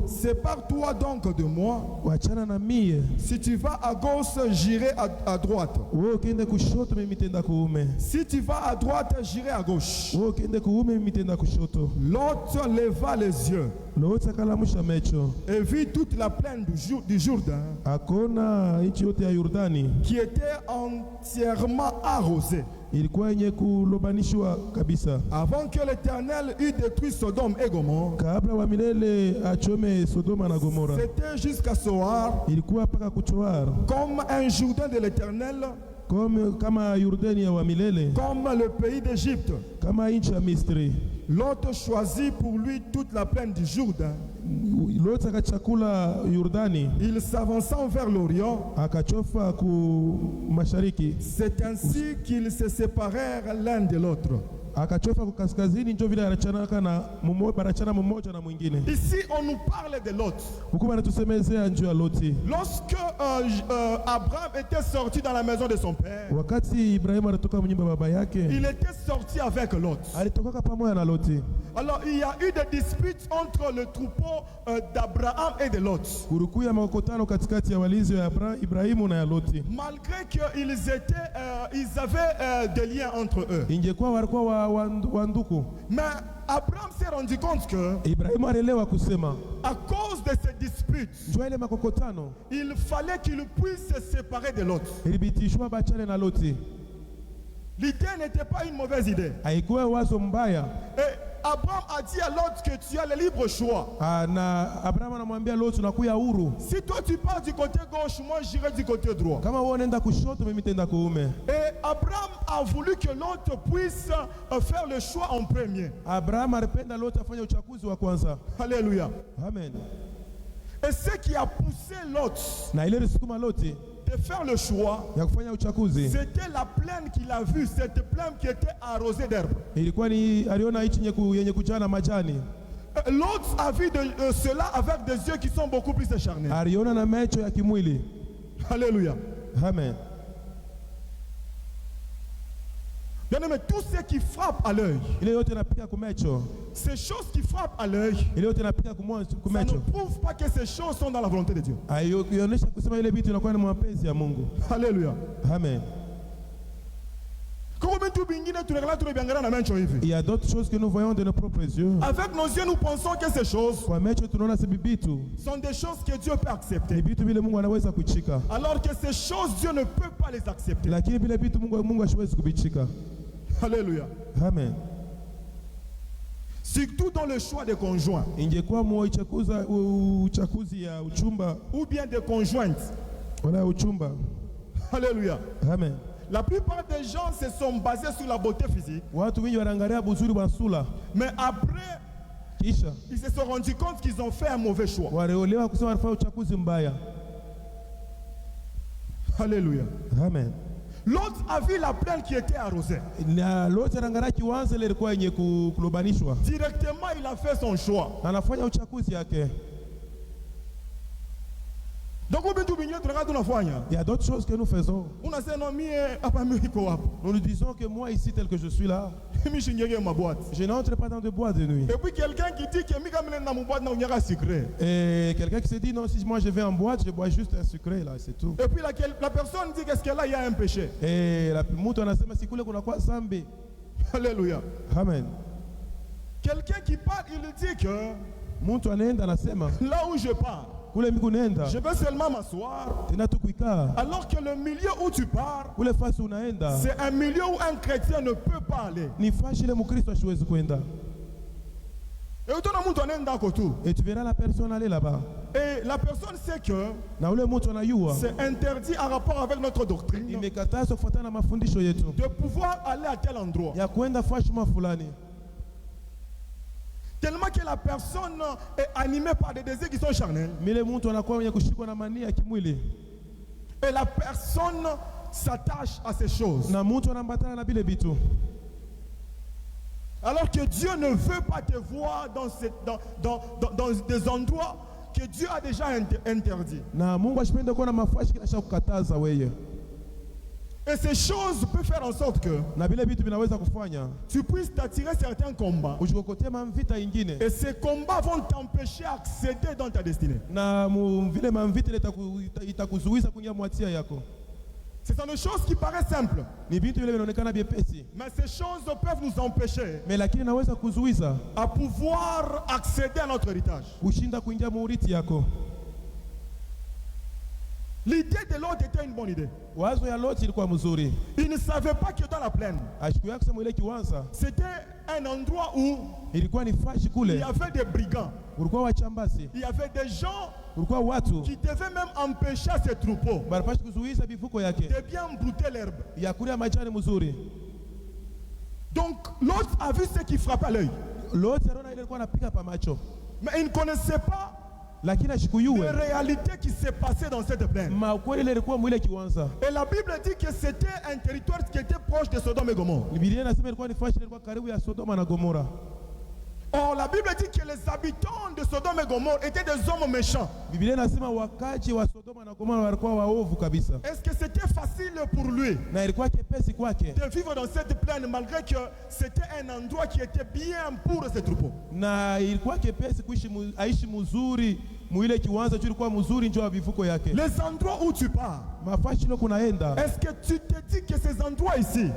Sépare-toi donc de moi. Si tu vas à gauche, j'irai à droite. Si tu vas à droite, j'irai à gauche. L'autre leva les yeux et vit toute la plaine du Jourdain qui était entièrement arrosée. Avant que l'Éternel eût détruit Sodome et Gomorrhe, c'était jusqu'à Soar, comme un Jourdain de l'Éternel, comme le pays d'Égypte. L'autre choisit pour lui toute la plaine du Jourdain. Il s'avançant vers l'Orient, c'est ainsi qu'ils se séparèrent l'un de l'autre. Ici, on nous parle de Lot. Lorsque Abraham était sorti dans la maison de son père, il était sorti avec Lot. Alors, il y a eu des disputes entre le troupeau d'Abraham et de Lot. Malgré qu'ils avaient des liens entre eux. Mais Abraham s'est rendu compte que à cause de ces disputes, il fallait qu'il puisse se séparer de l'autre. L'idée n'était pas une mauvaise idée. Et Abraham a dit à Lot que tu as le libre choix. Si toi tu pars du côté gauche, moi j'irai du côté droit. Et Abraham a voulu que l'autre puisse faire le choix en premier. Alléluia. Amen. Et ce qui a poussé Lot de faire le choix, c'était la plaine qu'il a vue, cette plaine qui était arrosée d'herbe. L'autre a vu cela avec des yeux qui sont beaucoup plus acharnés. Alléluia. Amen. Bien aimé, tout ce qui frappe à l'œil, ces choses qui frappent à l'œil, ça ne prouve pas que ces choses sont dans la volonté de Dieu. Alléluia. Amen. Il y a d'autres choses que nous voyons de nos propres yeux. Avec nos yeux, nous pensons que ces choses sont des choses que Dieu peut accepter. Alors que ces choses, Dieu ne peut pas les accepter. Alléluia. Amen. Surtout dans le choix des conjoints. Ou bien des conjointes. Alléluia. Amen. La plupart des gens se sont basés sur la beauté physique. Mais après, ils se sont rendus compte qu'ils ont fait un mauvais choix. Alléluia. Amen. L'autre a vu la plaine qui était arrosée. Directement, il a fait son choix. Donc, il y a d'autres choses que nous faisons. Nous nous disons que moi ici tel que je suis là, je n'entre pas dans de boîtes de nuit. Et puis quelqu'un qui dit que et quelqu'un qui se dit non, si moi je vais en boîte, je bois juste un sucré là, c'est tout. Et puis la personne dit qu'est-ce que là il y a un péché. Et la mtu anasema sikule kuna kwa zambi. Alléluia. Amen. Quelqu'un qui parle, il dit que mtu anaenda anasema là où je pars, je veux seulement m'asseoir. Alors que le milieu où tu pars, c'est un milieu où un chrétien ne peut pas aller. Et tu verras la personne aller là-bas. Et la personne sait que c'est interdit en rapport avec notre doctrine de pouvoir aller à tel endroit. Tellement que la personne est animée par des désirs qui sont charnels. Et la personne s'attache à ces choses. Alors que Dieu ne veut pas te voir dans des endroits que Dieu a déjà interdits. Et ces choses peuvent faire en sorte que tu puisses t'attirer certains combats. Et ces combats vont t'empêcher d'accéder dans ta destinée. Ce sont des choses qui paraissent simples. Mais ces choses peuvent nous empêcher à pouvoir accéder à notre héritage. L'idée de l'autre était une bonne idée. Il ne savait pas que dans la plaine, c'était un endroit où il y avait des brigands. Il y avait des gens qui devaient même empêcher ces troupeaux de bien brouter l'herbe. Donc l'autre a vu ce qui frappait à l'œil. Mais il ne connaissait pas les réalités qui s'est passées dans cette plaine. Et la Bible dit que c'était un territoire qui était proche de Sodome et Gomorrhe. Or, la Bible dit que les habitants de Sodome et Gomorrhe étaient des hommes méchants. Est-ce que c'était facile pour lui de vivre dans cette plaine malgré que c'était un endroit qui était bien pour ses troupeaux? Les endroits où tu pars, est-ce que tu te dis que ces endroits ici,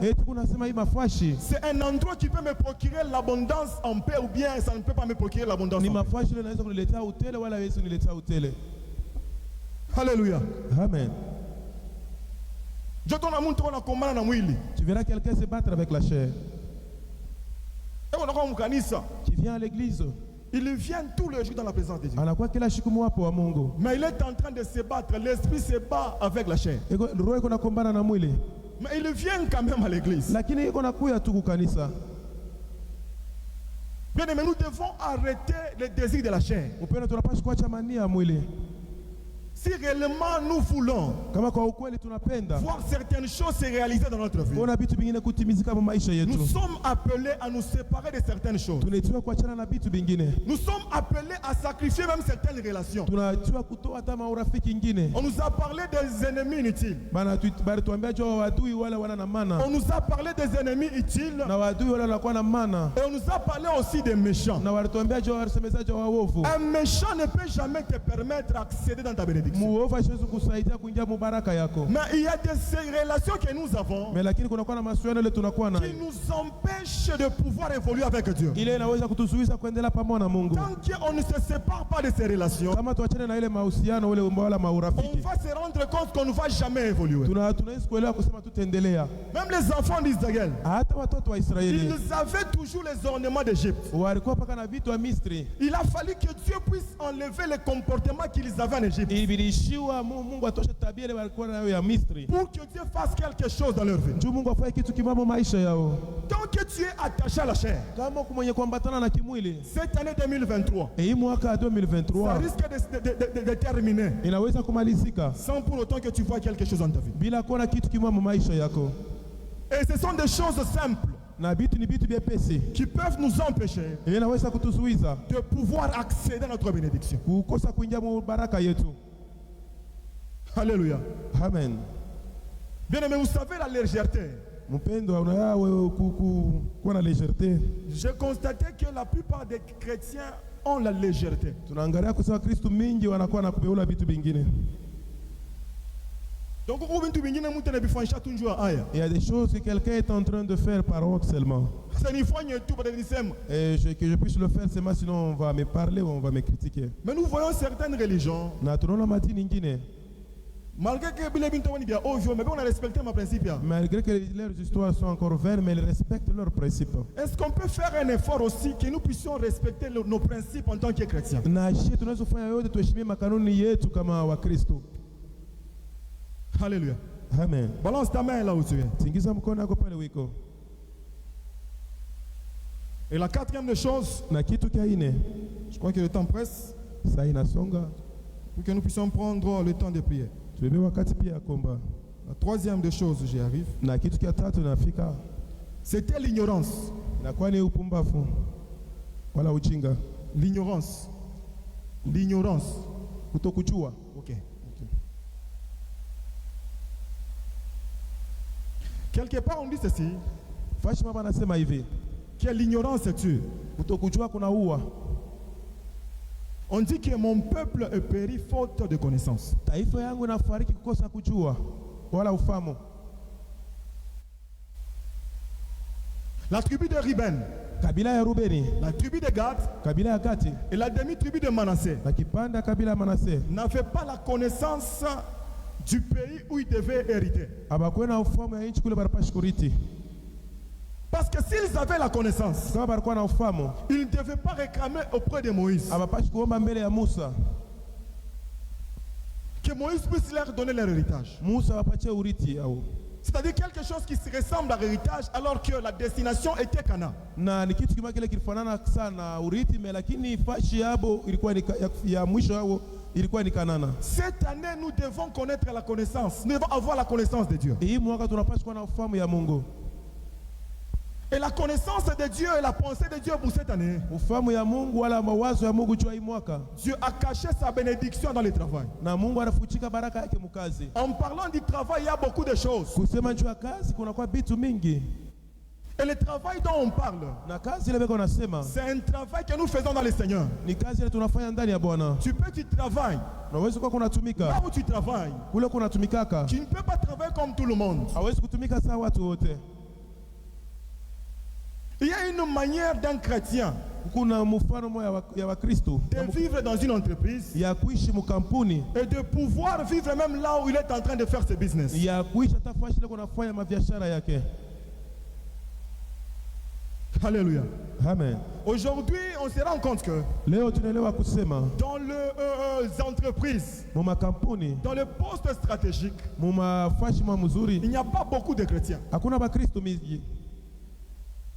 c'est un endroit qui peut me procurer l'abondance en paix, ou bien ça ne peut pas me procurer l'abondance en paix? Alléluia. Amen. Tu verras quelqu'un se battre avec la chair. Qui vient à l'église. Il vient tous les jours dans la présence de Dieu. Mais il est en train de se battre. L'esprit se bat avec la chair. Mais il vient quand même à l'église. Bien aimé, nous devons arrêter les désirs de la chair. Si réellement nous voulons voir certaines choses se réaliser dans notre vie, nous sommes appelés à nous séparer de certaines choses. Nous sommes appelés à sacrifier même certaines relations. On nous a parlé des ennemis inutiles. On nous a parlé des ennemis utiles. Et on nous a parlé aussi des méchants. Un méchant ne peut jamais te permettre d'accéder dans ta bénédiction. Mais il y a des relations que nous avons qui nous empêchent de pouvoir évoluer avec Dieu. Tant qu'on ne se sépare pas de ces relations, on va se rendre compte qu'on ne va jamais évoluer. Même les enfants d'Israël, ils avaient toujours les ornements d'Égypte. Il a fallu que Dieu puisse enlever les comportements qu'ils avaient en Égypte pour que Dieu fasse quelque chose dans leur vie. Tant que tu es attaché à la chair, cette année 2023, ça risque de terminer sans pour autant que tu vois quelque chose dans ta vie. Et ce sont des choses simples qui peuvent nous empêcher de pouvoir accéder à notre bénédiction. Alléluia. Amen. Bien aimé, vous savez la légèreté. J'ai constaté que la plupart des chrétiens ont la légèreté. Donc, il y a des choses que quelqu'un est en train de faire par honte seulement. Et que je puisse le faire seulement, sinon on va me parler ou on va me critiquer. Mais nous voyons certaines religions. Malgré que leurs histoires sont encore vaines, mais ils respectent leurs principes. Est-ce qu'on peut faire un effort aussi que nous puissions respecter nos principes en tant que chrétiens? Alléluia. Amen. Balance ta main là où tu es. Et la quatrième des choses, je crois que le temps presse, pour que nous puissions prendre le temps de prier. La troisième des choses, j'y arrive, c'était l'ignorance. L'ignorance. L'ignorance. Ok. Quelque part on dit ceci, que l'ignorance tue. On dit que mon peuple est péri faute de connaissance. La tribu de Ruben, la tribu de Gad et la demi-tribu de Manassé n'avaient pas la connaissance du pays où ils devaient hériter. Parce que s'ils avaient la connaissance, ils ne devaient pas réclamer auprès de Moïse que Moïse puisse leur donner leur héritage. C'est-à-dire quelque chose qui se ressemble à l'héritage alors que la destination était Canaan. Cette année, nous devons connaître la connaissance. Nous devons avoir la connaissance de Dieu. Et la connaissance de Dieu et la pensée de Dieu pour cette année. Dieu a caché sa bénédiction dans le travail. En parlant du travail, il y a beaucoup de choses. Et le travail dont on parle, c'est un travail que nous faisons dans le Seigneur. Tu peux tu travailles. Là où tu travailles, tu ne peux pas travailler comme tout le monde. Il y a une manière d'un chrétien de vivre dans une entreprise et de pouvoir vivre même là où il est en train de faire ses business. Alléluia. Amen. Aujourd'hui, on se rend compte que dans les entreprises, dans le poste stratégique, il n'y a pas beaucoup de chrétiens.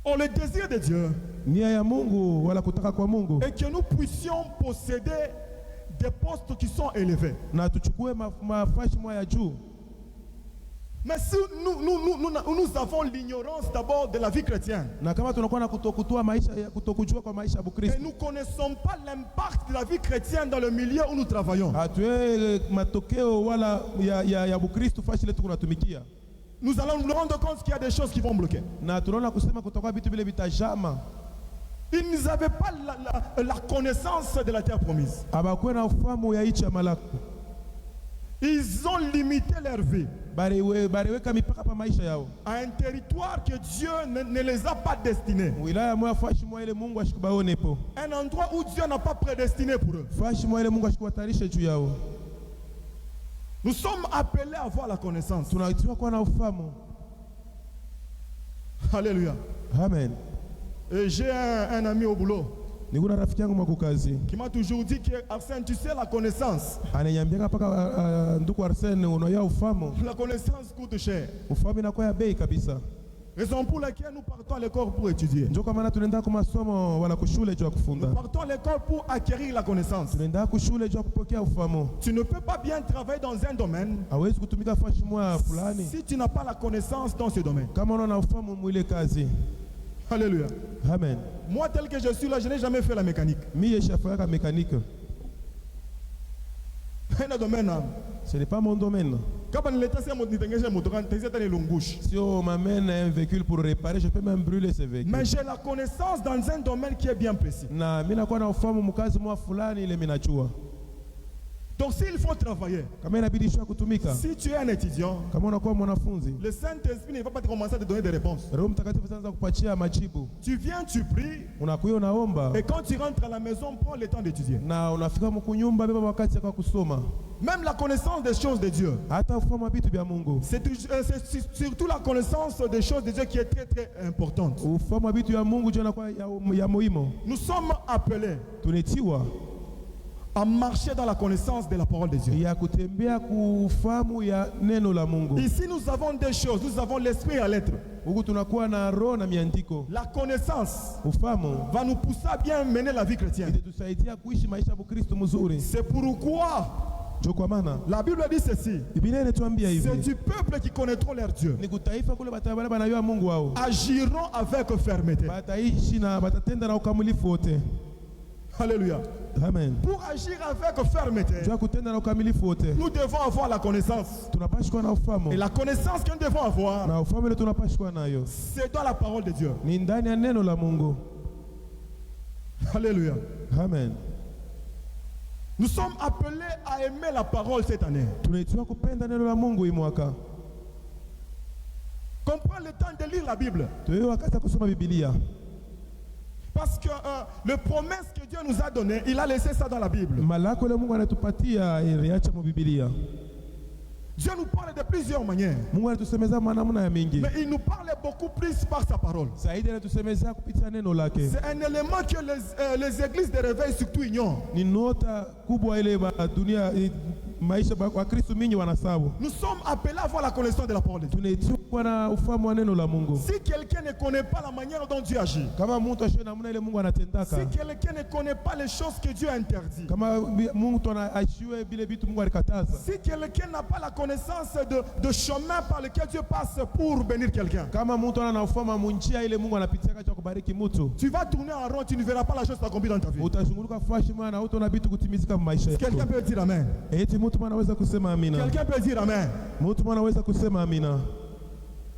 On le désir de Dieu et que nous puissions posséder des postes qui sont élevés. na tuchukue mafashi moya ya juu. Mais si nous avons l'ignorance d'abord de la vie chrétienne, Na kama tunakuwa na kutokujua kwa maisha ya et Bukristo, nous ne connaissons pas l'impact de la vie chrétienne dans le milieu où nous travaillons, hatue matokeo wala ya Bukristo fashi letu kunatumikia, nous allons nous rendre compte qu'il y a des choses qui vont bloquer. na tunaona kusema kutakuwa vitu vile vitajama. Ils n'avaient pas la connaissance de la terre promise. Abakuwe na ufahamu ya ichi ya malako. Ils ont limité leur vie bariweka mipaka pa maisha yao à un territoire que Dieu ne les a pas destinés. wilaya moya fashi moya ile Mungu ashikubaone po, Un endroit où Dieu n'a pas prédestiné pour eux. fashi moya ile Mungu ashikuwatarisha juu yao. Nous sommes appelés à avoir la connaissance. Tunaitiwa kuwa na ufahamu. Alléluia. Amen. Et j'ai un ami au boulot Niko na rafiki yangu makukazi qui m'a toujours dit que Arsène, tu sais, la connaissance ananiambia paka ndugu Arsene, unaya ufahamu. la connaissance coûte cher. Ufahamu inakuwa ya bei kabisa. Raison pour laquelle nous partons à l'école pour étudier. Ndio kwa maana tunaenda kwa masomo wala kushule juu ya kufunda. Nous partons à l'école pour acquérir la connaissance. Tunaenda kushule juu ya kupokea ufahamu. Tu ne peux pas bien travailler dans un domaine Hawezi kutumika fashi moya fulani si tu n'as pas la connaissance dans ce domaine. kama unaona ufahamu mwile kazi. Alléluia. Amen. Moi, tel que je suis là, je n'ai jamais fait la mécanique. Mie shafaka mécanique. Un domaine. Ce n'est pas mon domaine. Si on m'amène un véhicule pour réparer, je peux même brûler ce véhicule. Mais j'ai la connaissance dans un domaine qui est bien précis. Na mina kwa na ufahamu mkazi mwa fulani ile minajua. Donc s'il faut travailler, kama inabidi shwa kutumika, si tu es un étudiant, kama unakuwa mwanafunzi, le Saint-Esprit ne va pas te commencer à te donner des réponses. Roho Mtakatifu sasa kupatia majibu. Tu viens, tu pries, unakuwa unaomba, et quand tu rentres à la maison, prends le temps d'étudier. Na unafika mkunyumba beba wakati kwa kusoma. Même la connaissance des choses de Dieu. Hata ufahamu vitu vya Mungu. C'est surtout la connaissance des choses de Dieu qui est très très importante. Ufahamu vitu vya Mungu ndio inakuwa ya muhimu. Nous sommes appelés tunetiwa à marcher dans la connaissance de la parole de Dieu. Ya kutembea kufahamu ya neno la Mungu. Ici nous avons deux choses, nous avons l'esprit à l'être. Huku tunakuwa na roho na miandiko. La connaissance ufahamu va nous pousser à bien mener la vie chrétienne. Itatusaidia kuishi maisha ya Kristo mzuri. C'est pourquoi la Bible dit ceci. C'est du peuple qui connaîtront leur Dieu. Agiront avec fermeté. Alléluia. Amen. Pour agir avec fermeté, nous devons avoir la connaissance. Et la connaissance que nous devons avoir, c'est dans la parole de Dieu. Alléluia. Amen. Nous sommes appelés à aimer la parole cette année. Qu'on prenne le temps de lire la Bible. Parce que le promesse que Dieu nous a donné, il a laissé ça dans la Bible. Dieu nous parle de plusieurs manières. Mais il nous parle beaucoup plus par sa parole. C'est un élément que les églises de réveil surtout ignorent. Nous sommes appelés à avoir la connaissance de la parole de Dieu. Si quelqu'un ne connaît pas la manière dont Dieu agit, si quelqu'un ne connaît pas les choses que Dieu a interdites, si quelqu'un n'a pas la connaissance de chemin par lequel Dieu passe pour bénir quelqu'un, tu vas tourner en rond, tu ne verras pas la chose s'accomplir dans ta vie. Quelqu'un peut dire amen. Quelqu'un peut dire amen.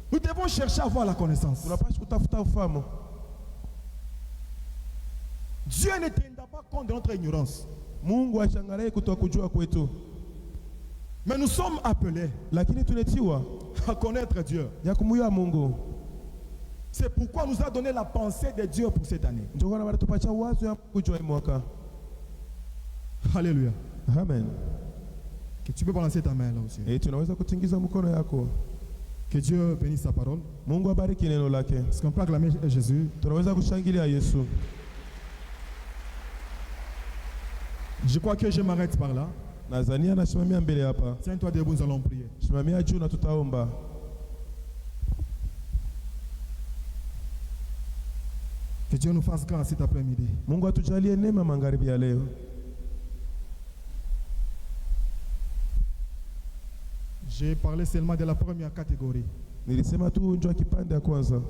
Nous devons chercher à avoir la connaissance. Dieu ne tiendra pas compte de notre ignorance. Mais nous sommes appelés à connaître Dieu. C'est pourquoi nous a donné la pensée de Dieu pour cette année. Alléluia. Amen. Que tu peux balancer ta main là aussi. Que Dieu bénisse sa parole. Est-ce qu'on peut acclamer Jésus? Je crois que je m'arrête par là. Tiens-toi debout, nous allons prier. Que Dieu nous fasse grâce cet après-midi. J'ai parlé seulement de la première catégorie. Nilisema tu njoo kipande ya kwanza.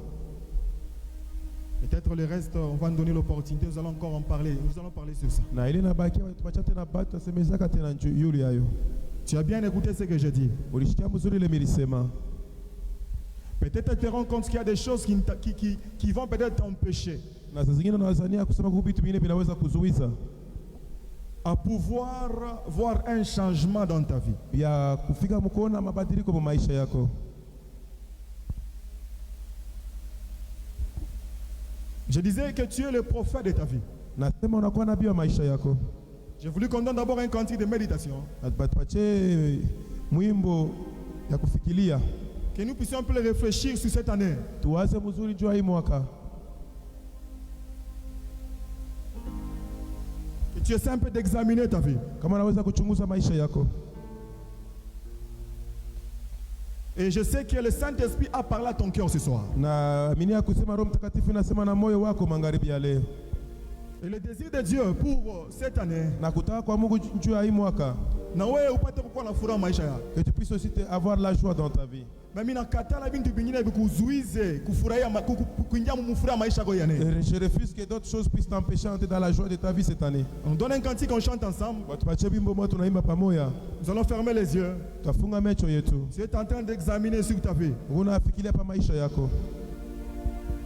Peut-être le reste, on va nous donner l'opportunité, nous allons encore en parler. Nous allons parler sur ça. Na ile nabaki tupacha tena batu tasemezaka tena yule yayo. Tu as bien écouté ce que je dis. Ulishikia mzuri ile milisema. Peut-être tu te rends compte qu'il y a des choses qui vont peut-être t'empêcher Na saa zingine unawazania kusema kwa vitu vingine vinaweza kuzuiza à pouvoir voir un changement dans ta vie. ya kufika mkuona mabadiliko kwa maisha yako. Je disais que tu es le prophète de ta vie. Nasema unakuwa nabii wa maisha yako. J'ai voulu qu'on donne d'abord un cantique de méditation. Atupache mwimbo ya kufikiria. Que nous puissions un peu réfléchir sur cette année. Tuwaze mzuri jua hii mwaka. Que tu essaies un peu d'examiner ta vie. Kama naweza kuchunguza maisha yako. Et je sais que le Saint-Esprit a parlé à ton cœur ce soir. Na aminia kusema Roho Mtakatifu nasema na moyo wako magharibi ya leo. Et le désir de Dieu pour cette année. Na kutaka kwa Mungu juu ya hii mwaka. Na wewe upate kuwa na furaha maisha yako. Que tu puisses aussi avoir la joie dans ta vie. Mimi nakatala bintu bingine bikuzuize kufurahia kuingia mfuraha maisha yako yana. Je refuse que d'autres choses puissent t'empêcher d'entrer dans la joie de ta vie cette année. On donne un cantique, on chante ensemble. Watupache bimbo moja tunaimba pamoja. Nous allons fermer les yeux. Tafunga macho yetu. Tu es en train d'examiner sur ta vie. Unafikiria pa maisha yako.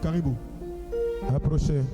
Karibu. Approchez.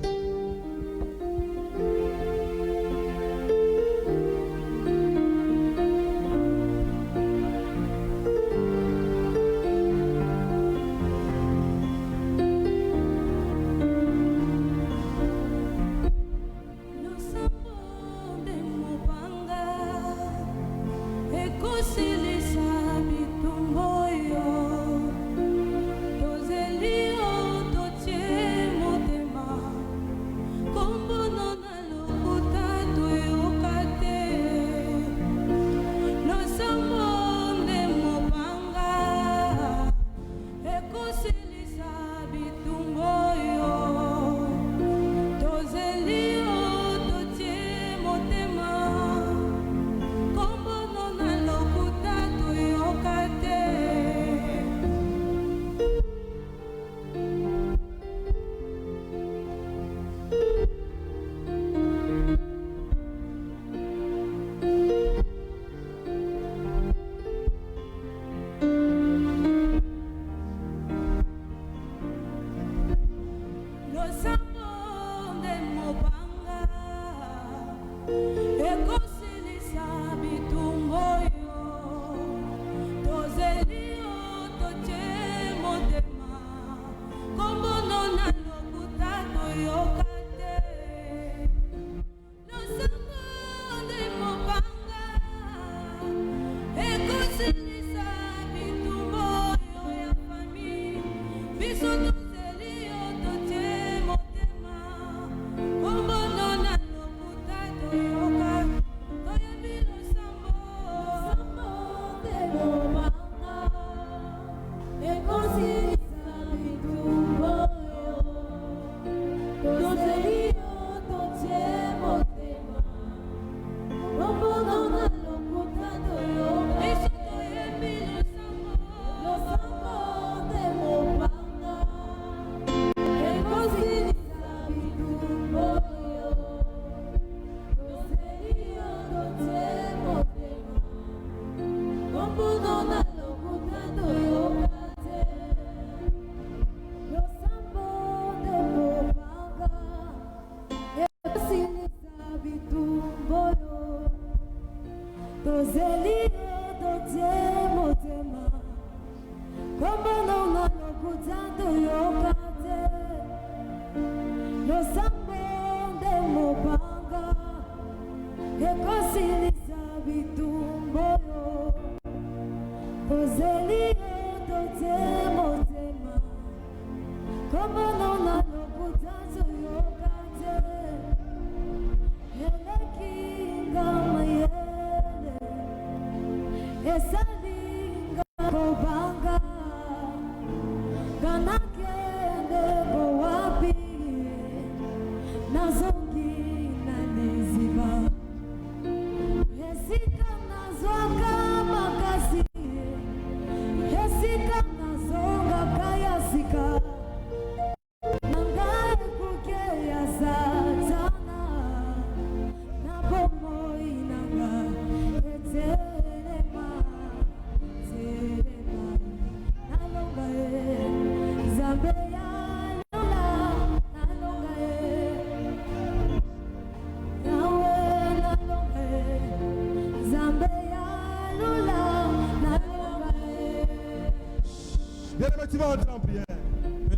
Bien aimé, tu vas entrer en prière.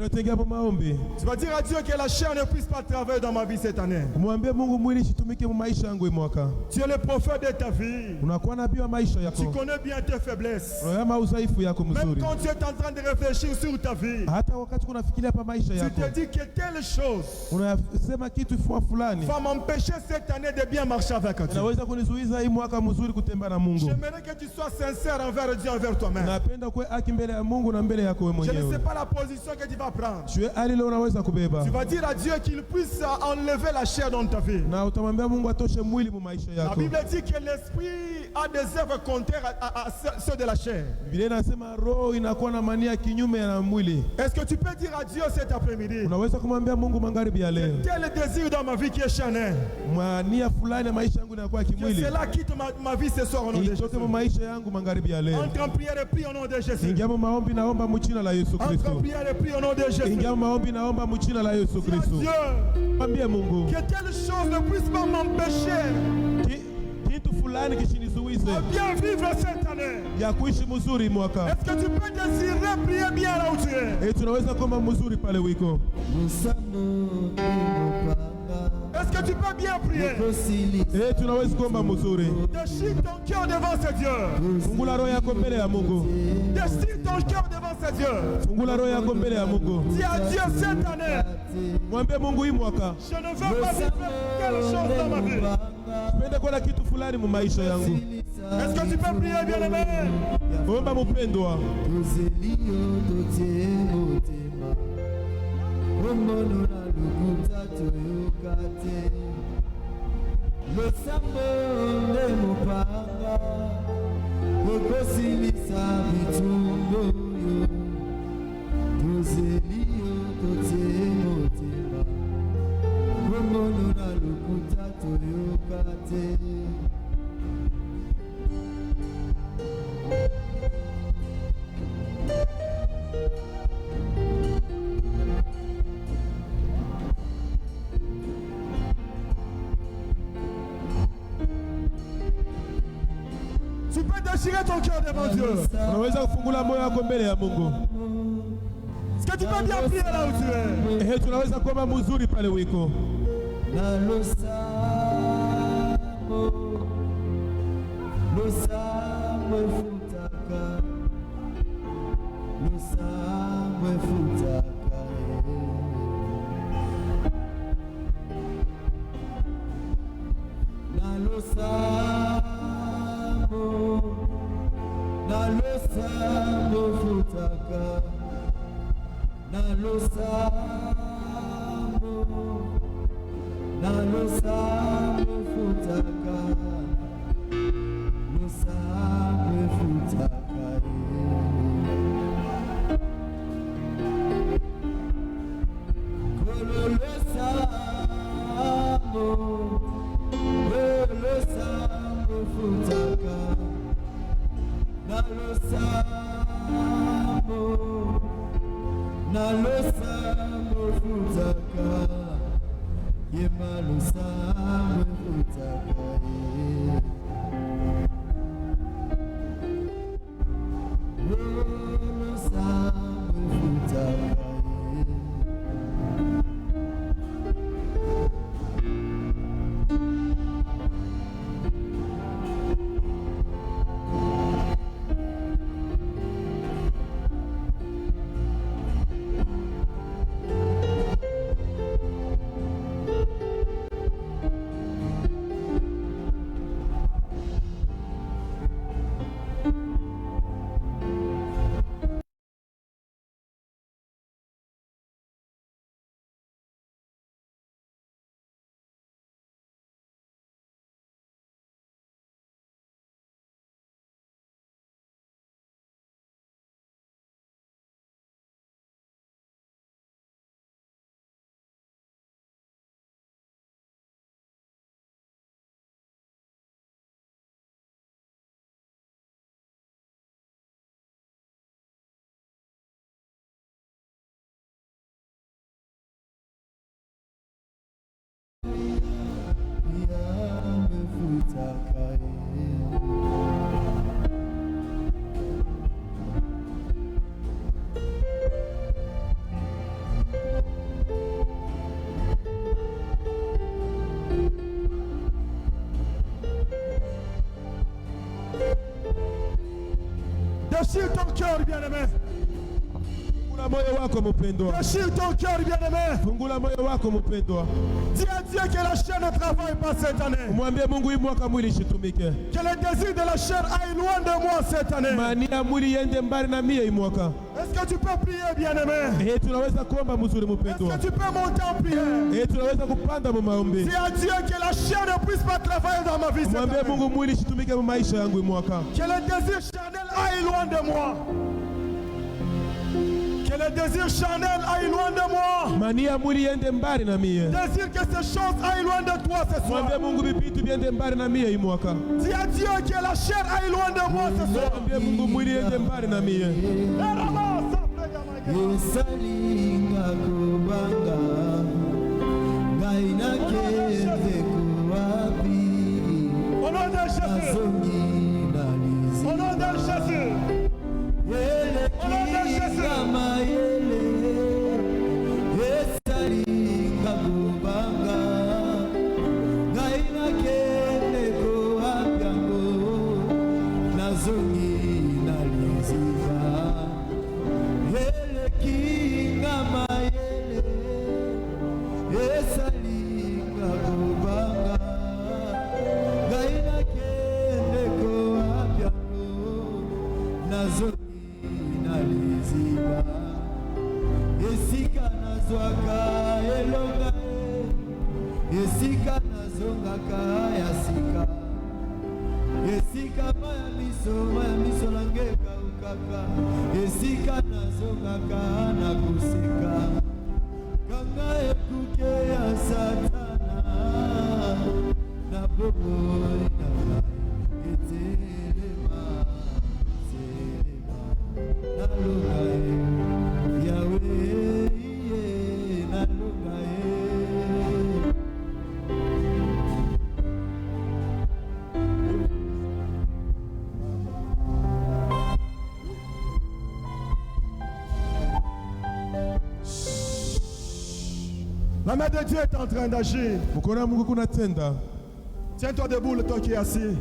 Tu vas dire à Dieu que la chair ne puisse pas travailler dans ma vie cette année. Tu es le prophète de ta vie. Tu connais bien tes faiblesses. Même quand tu es en train de réfléchir sur ta vie, tu te dis que telle chose va m'empêcher cette année de bien marcher avec Dieu. J'aimerais que tu sois sincère envers Dieu, envers toi-même. Je ne sais pas la position que tu vas prendre. Tu vas dire à Dieu qu'il puisse enlever la chair dans ta vie. La Bible dit que l'esprit a des œuvres contraires à ceux de la chair. Est-ce que tu peux dire à Dieu cet après-midi, quel désir dans ma vie qui est charnel, que cela quitte ma vie ce soir au nom de Jésus. Entre en prière et prie au nom de Jésus. Entre en prière et prie au nom de Jésus. Dieu, que telle chose ne puisse pas m'empêcher de bien vivre cette année. Est-ce que tu peux désirer prier bien là où tu es? Est-ce que tu peux bien prier? Déchire ton cœur devant ce Dieu. Déchire ton cœur devant ce Dieu. Dis à Dieu cette année, je ne veux pas vivre quelque chose dans ma vie. Est-ce que tu peux prier, bien-aimé? Le sambo ne mupanga Kokosilisa bitumbo yo Tozelio totemotema Komono na lukuta toyokate Tu peux déchirer ton cœur devant Dieu. Est-ce que tu peux bien prier là où tu es? Déchire ton cœur, bien-aimé. Déchire ton cœur, bien-aimé. Dis à Dieu que la chair ne travaille pas cette année. Que le désir de la chair aille loin de moi cette année. Est-ce que tu peux prier, bien-aimé? Est-ce que tu peux monter en prière? Dis à Dieu que la chair ne puisse pas travailler dans ma vie cette année. Que le désir charnel aille loin de moi. Que le désir charnel aille loin de moi. Désire que ces choses aillent loin de toi ce soir. Dis à Dieu que la chair aille loin de moi ce soir. Au nom de Jésus. Au nom de Jésus. Au nom de Jésus. La main de Dieu est en train d'agir. Tiens-toi debout, le toi qui est assis.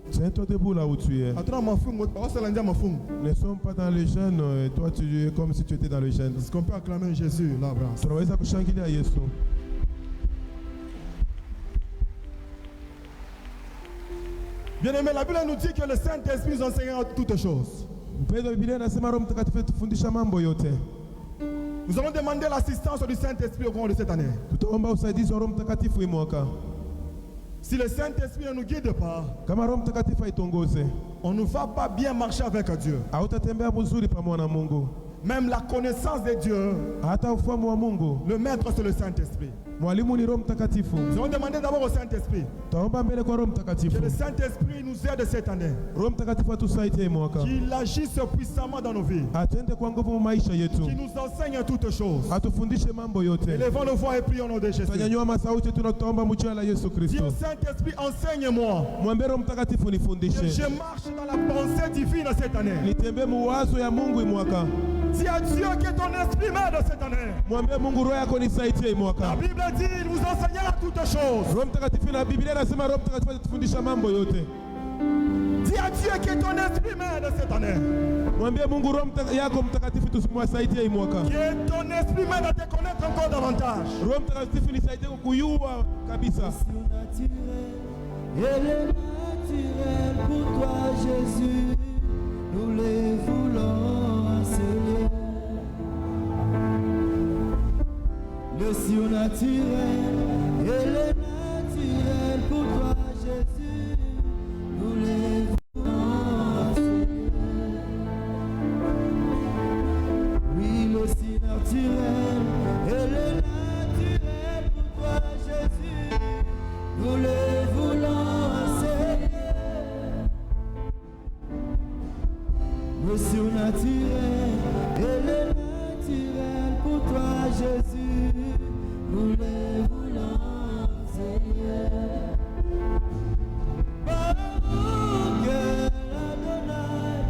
Tiens-toi debout là où tu es. Ne sommes pas dans le jeûne, toi tu es comme si tu étais dans le jeûne. Est-ce qu'on peut acclamer Jésus là, bras? Bien-aimé, la Bible nous dit que le Saint-Esprit nous enseignera toutes choses. Nous allons demander l'assistance du Saint-Esprit au cours de cette année. Si le Saint-Esprit ne nous guide pas, on ne va pas bien marcher avec Dieu. Même la connaissance de Dieu, le maître c'est le Saint-Esprit. Nous allons demander d'abord au Saint-Esprit que le Saint-Esprit nous aide cette année, qu'il agisse puissamment dans nos vies, qu'il nous enseigne toutes choses. Élevons nos voix et prions au nom de Jésus. Dis au Saint-Esprit, enseigne-moi que je marche dans la pensée divine cette année. Dis à Dieu que ton esprit m'aide cette année. La Bible dit, il vous enseignera toutes choses. Dis à Dieu que ton esprit m'aide cette année. Que ton esprit m'aide à te connaître encore davantage. Et le naturel pour toi, Jésus, nous les voulons enseigner. Le surnaturel et le naturel pour toi, Jésus, nous les voulons enseigner. Oui, le surnaturel et le naturel pour toi, Jésus, nous les voulons enseigner. Le surnaturel et le naturel pour toi, Jésus, nous les voulons enseigner. Baruch Adonai,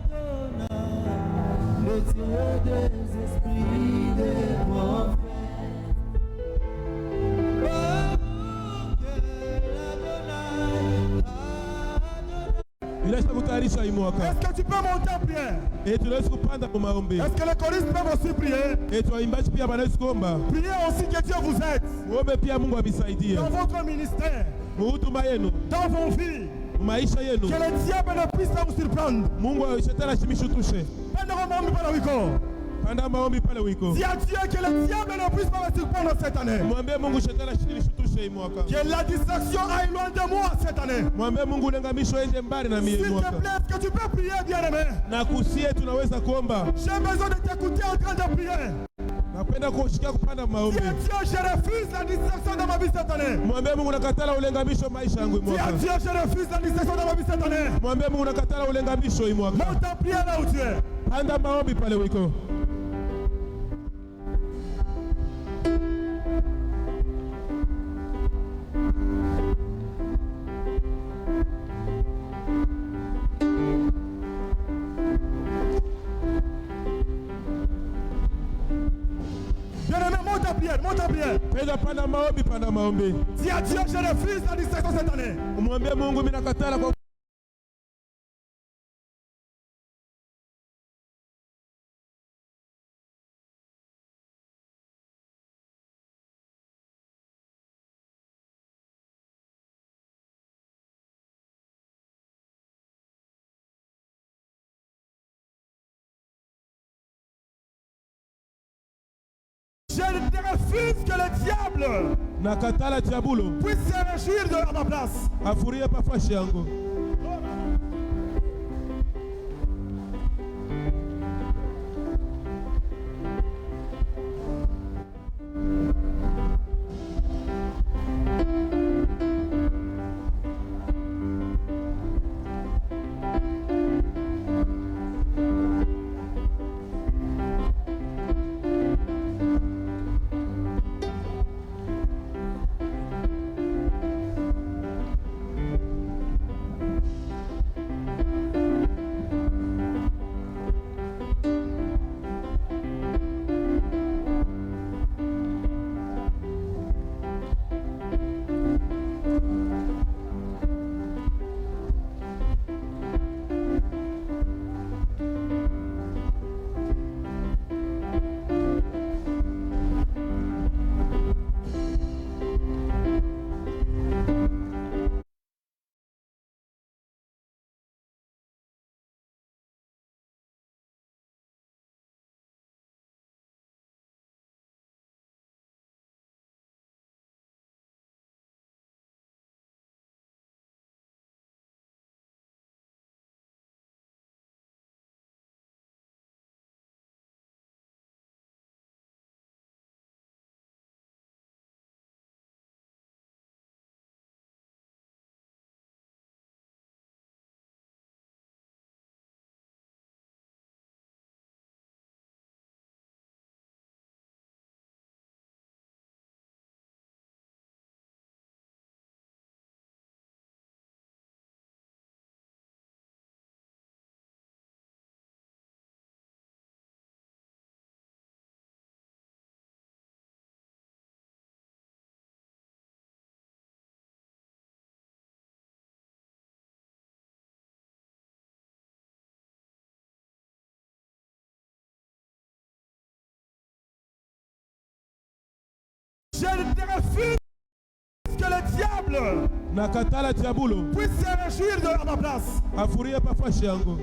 Adonai, le Dieu des esprits des prophètes. Baruch Tunaisha kutayarisha hii mwaka. Est-ce que tu peux monter en prière? Tunaweza kupanda kwa maombi. Est-ce que les choristes peuvent aussi prier? Waimbaji pia wanaweza kuomba. Priez aussi que Dieu vous aide. Muombe pia Mungu abisaidie. Dans votre ministère. Muhuduma yenu. Dans vos vies. Maisha yenu. Que le diable ne puisse pas vous surprendre. Mungu shetani ashimishutushe. Panda maombi pale wiko. Panda maombi pale wiko. Dis à Dieu que le diable ne puisse pas me surprendre cette année. Mwambie Mungu shetani ashimishutushe hii mwaka. Que la distraction aille loin de moi cette année. Mwambie Mungu ulenganisho ende mbali na mimi mwaka. S'il te plaît, est-ce que tu peux prier, bien-aimé? Na kusie tunaweza kuomba. J'ai besoin de t'écouter en train de prier. Napenda kushikia kupanda maombi. Dis à Dieu, je refuse la distraction dans ma vie cette année. Mwambie Mungu nakatala ulengamisho maisha yangu Dis mwaka. à Dieu, je refuse la distraction dans ma vie cette année. Mwambie Mungu nakatala ulengamisho hii mwaka. Monte en prière là où tu es. Panda maombi pale wiko. Bien-aimé, monte en prière, monte en prière. Panda maombi, panda maombi. Dis à Dieu, je refuse la distraction cette année. Mwambie Mungu mimi nakatala kwa Je refuse que le diable nakatala diabulo puisse se réjouir à ma place. afurie pafashi yangu. Je refuse que le diable nakatala diabulo puisse se réjouir à ma place. afurie pafashi yangu.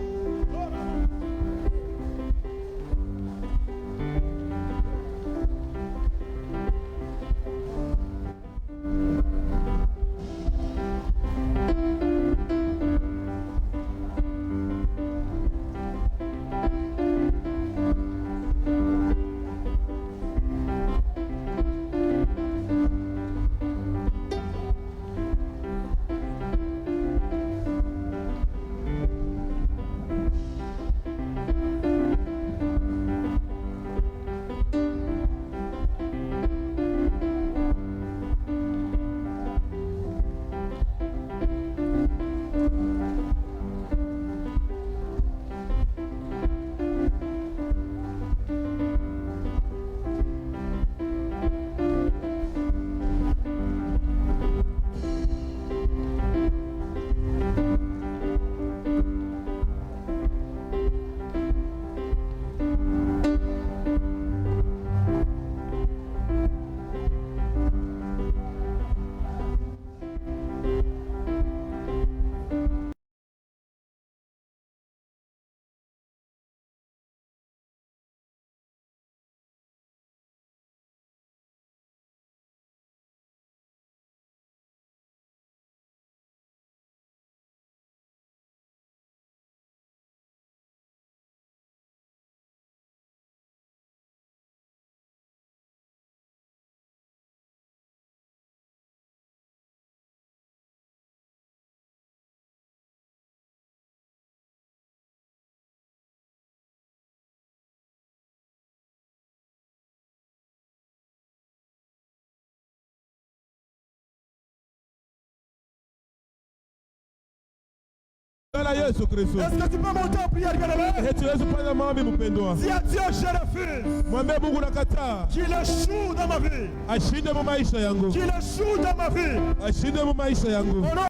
jina la Yesu Kristo. Est-ce que tu peux monter en prière, bien-aimé? Eti Yesu panda maombi mpendwa. Dis à Dieu, je refuse. Mwambie Mungu nakataa. Qu'il échoue dans ma vie. Ashinde mu maisha yangu. Qu'il échoue dans ma vie. Ashinde mu maisha yangu.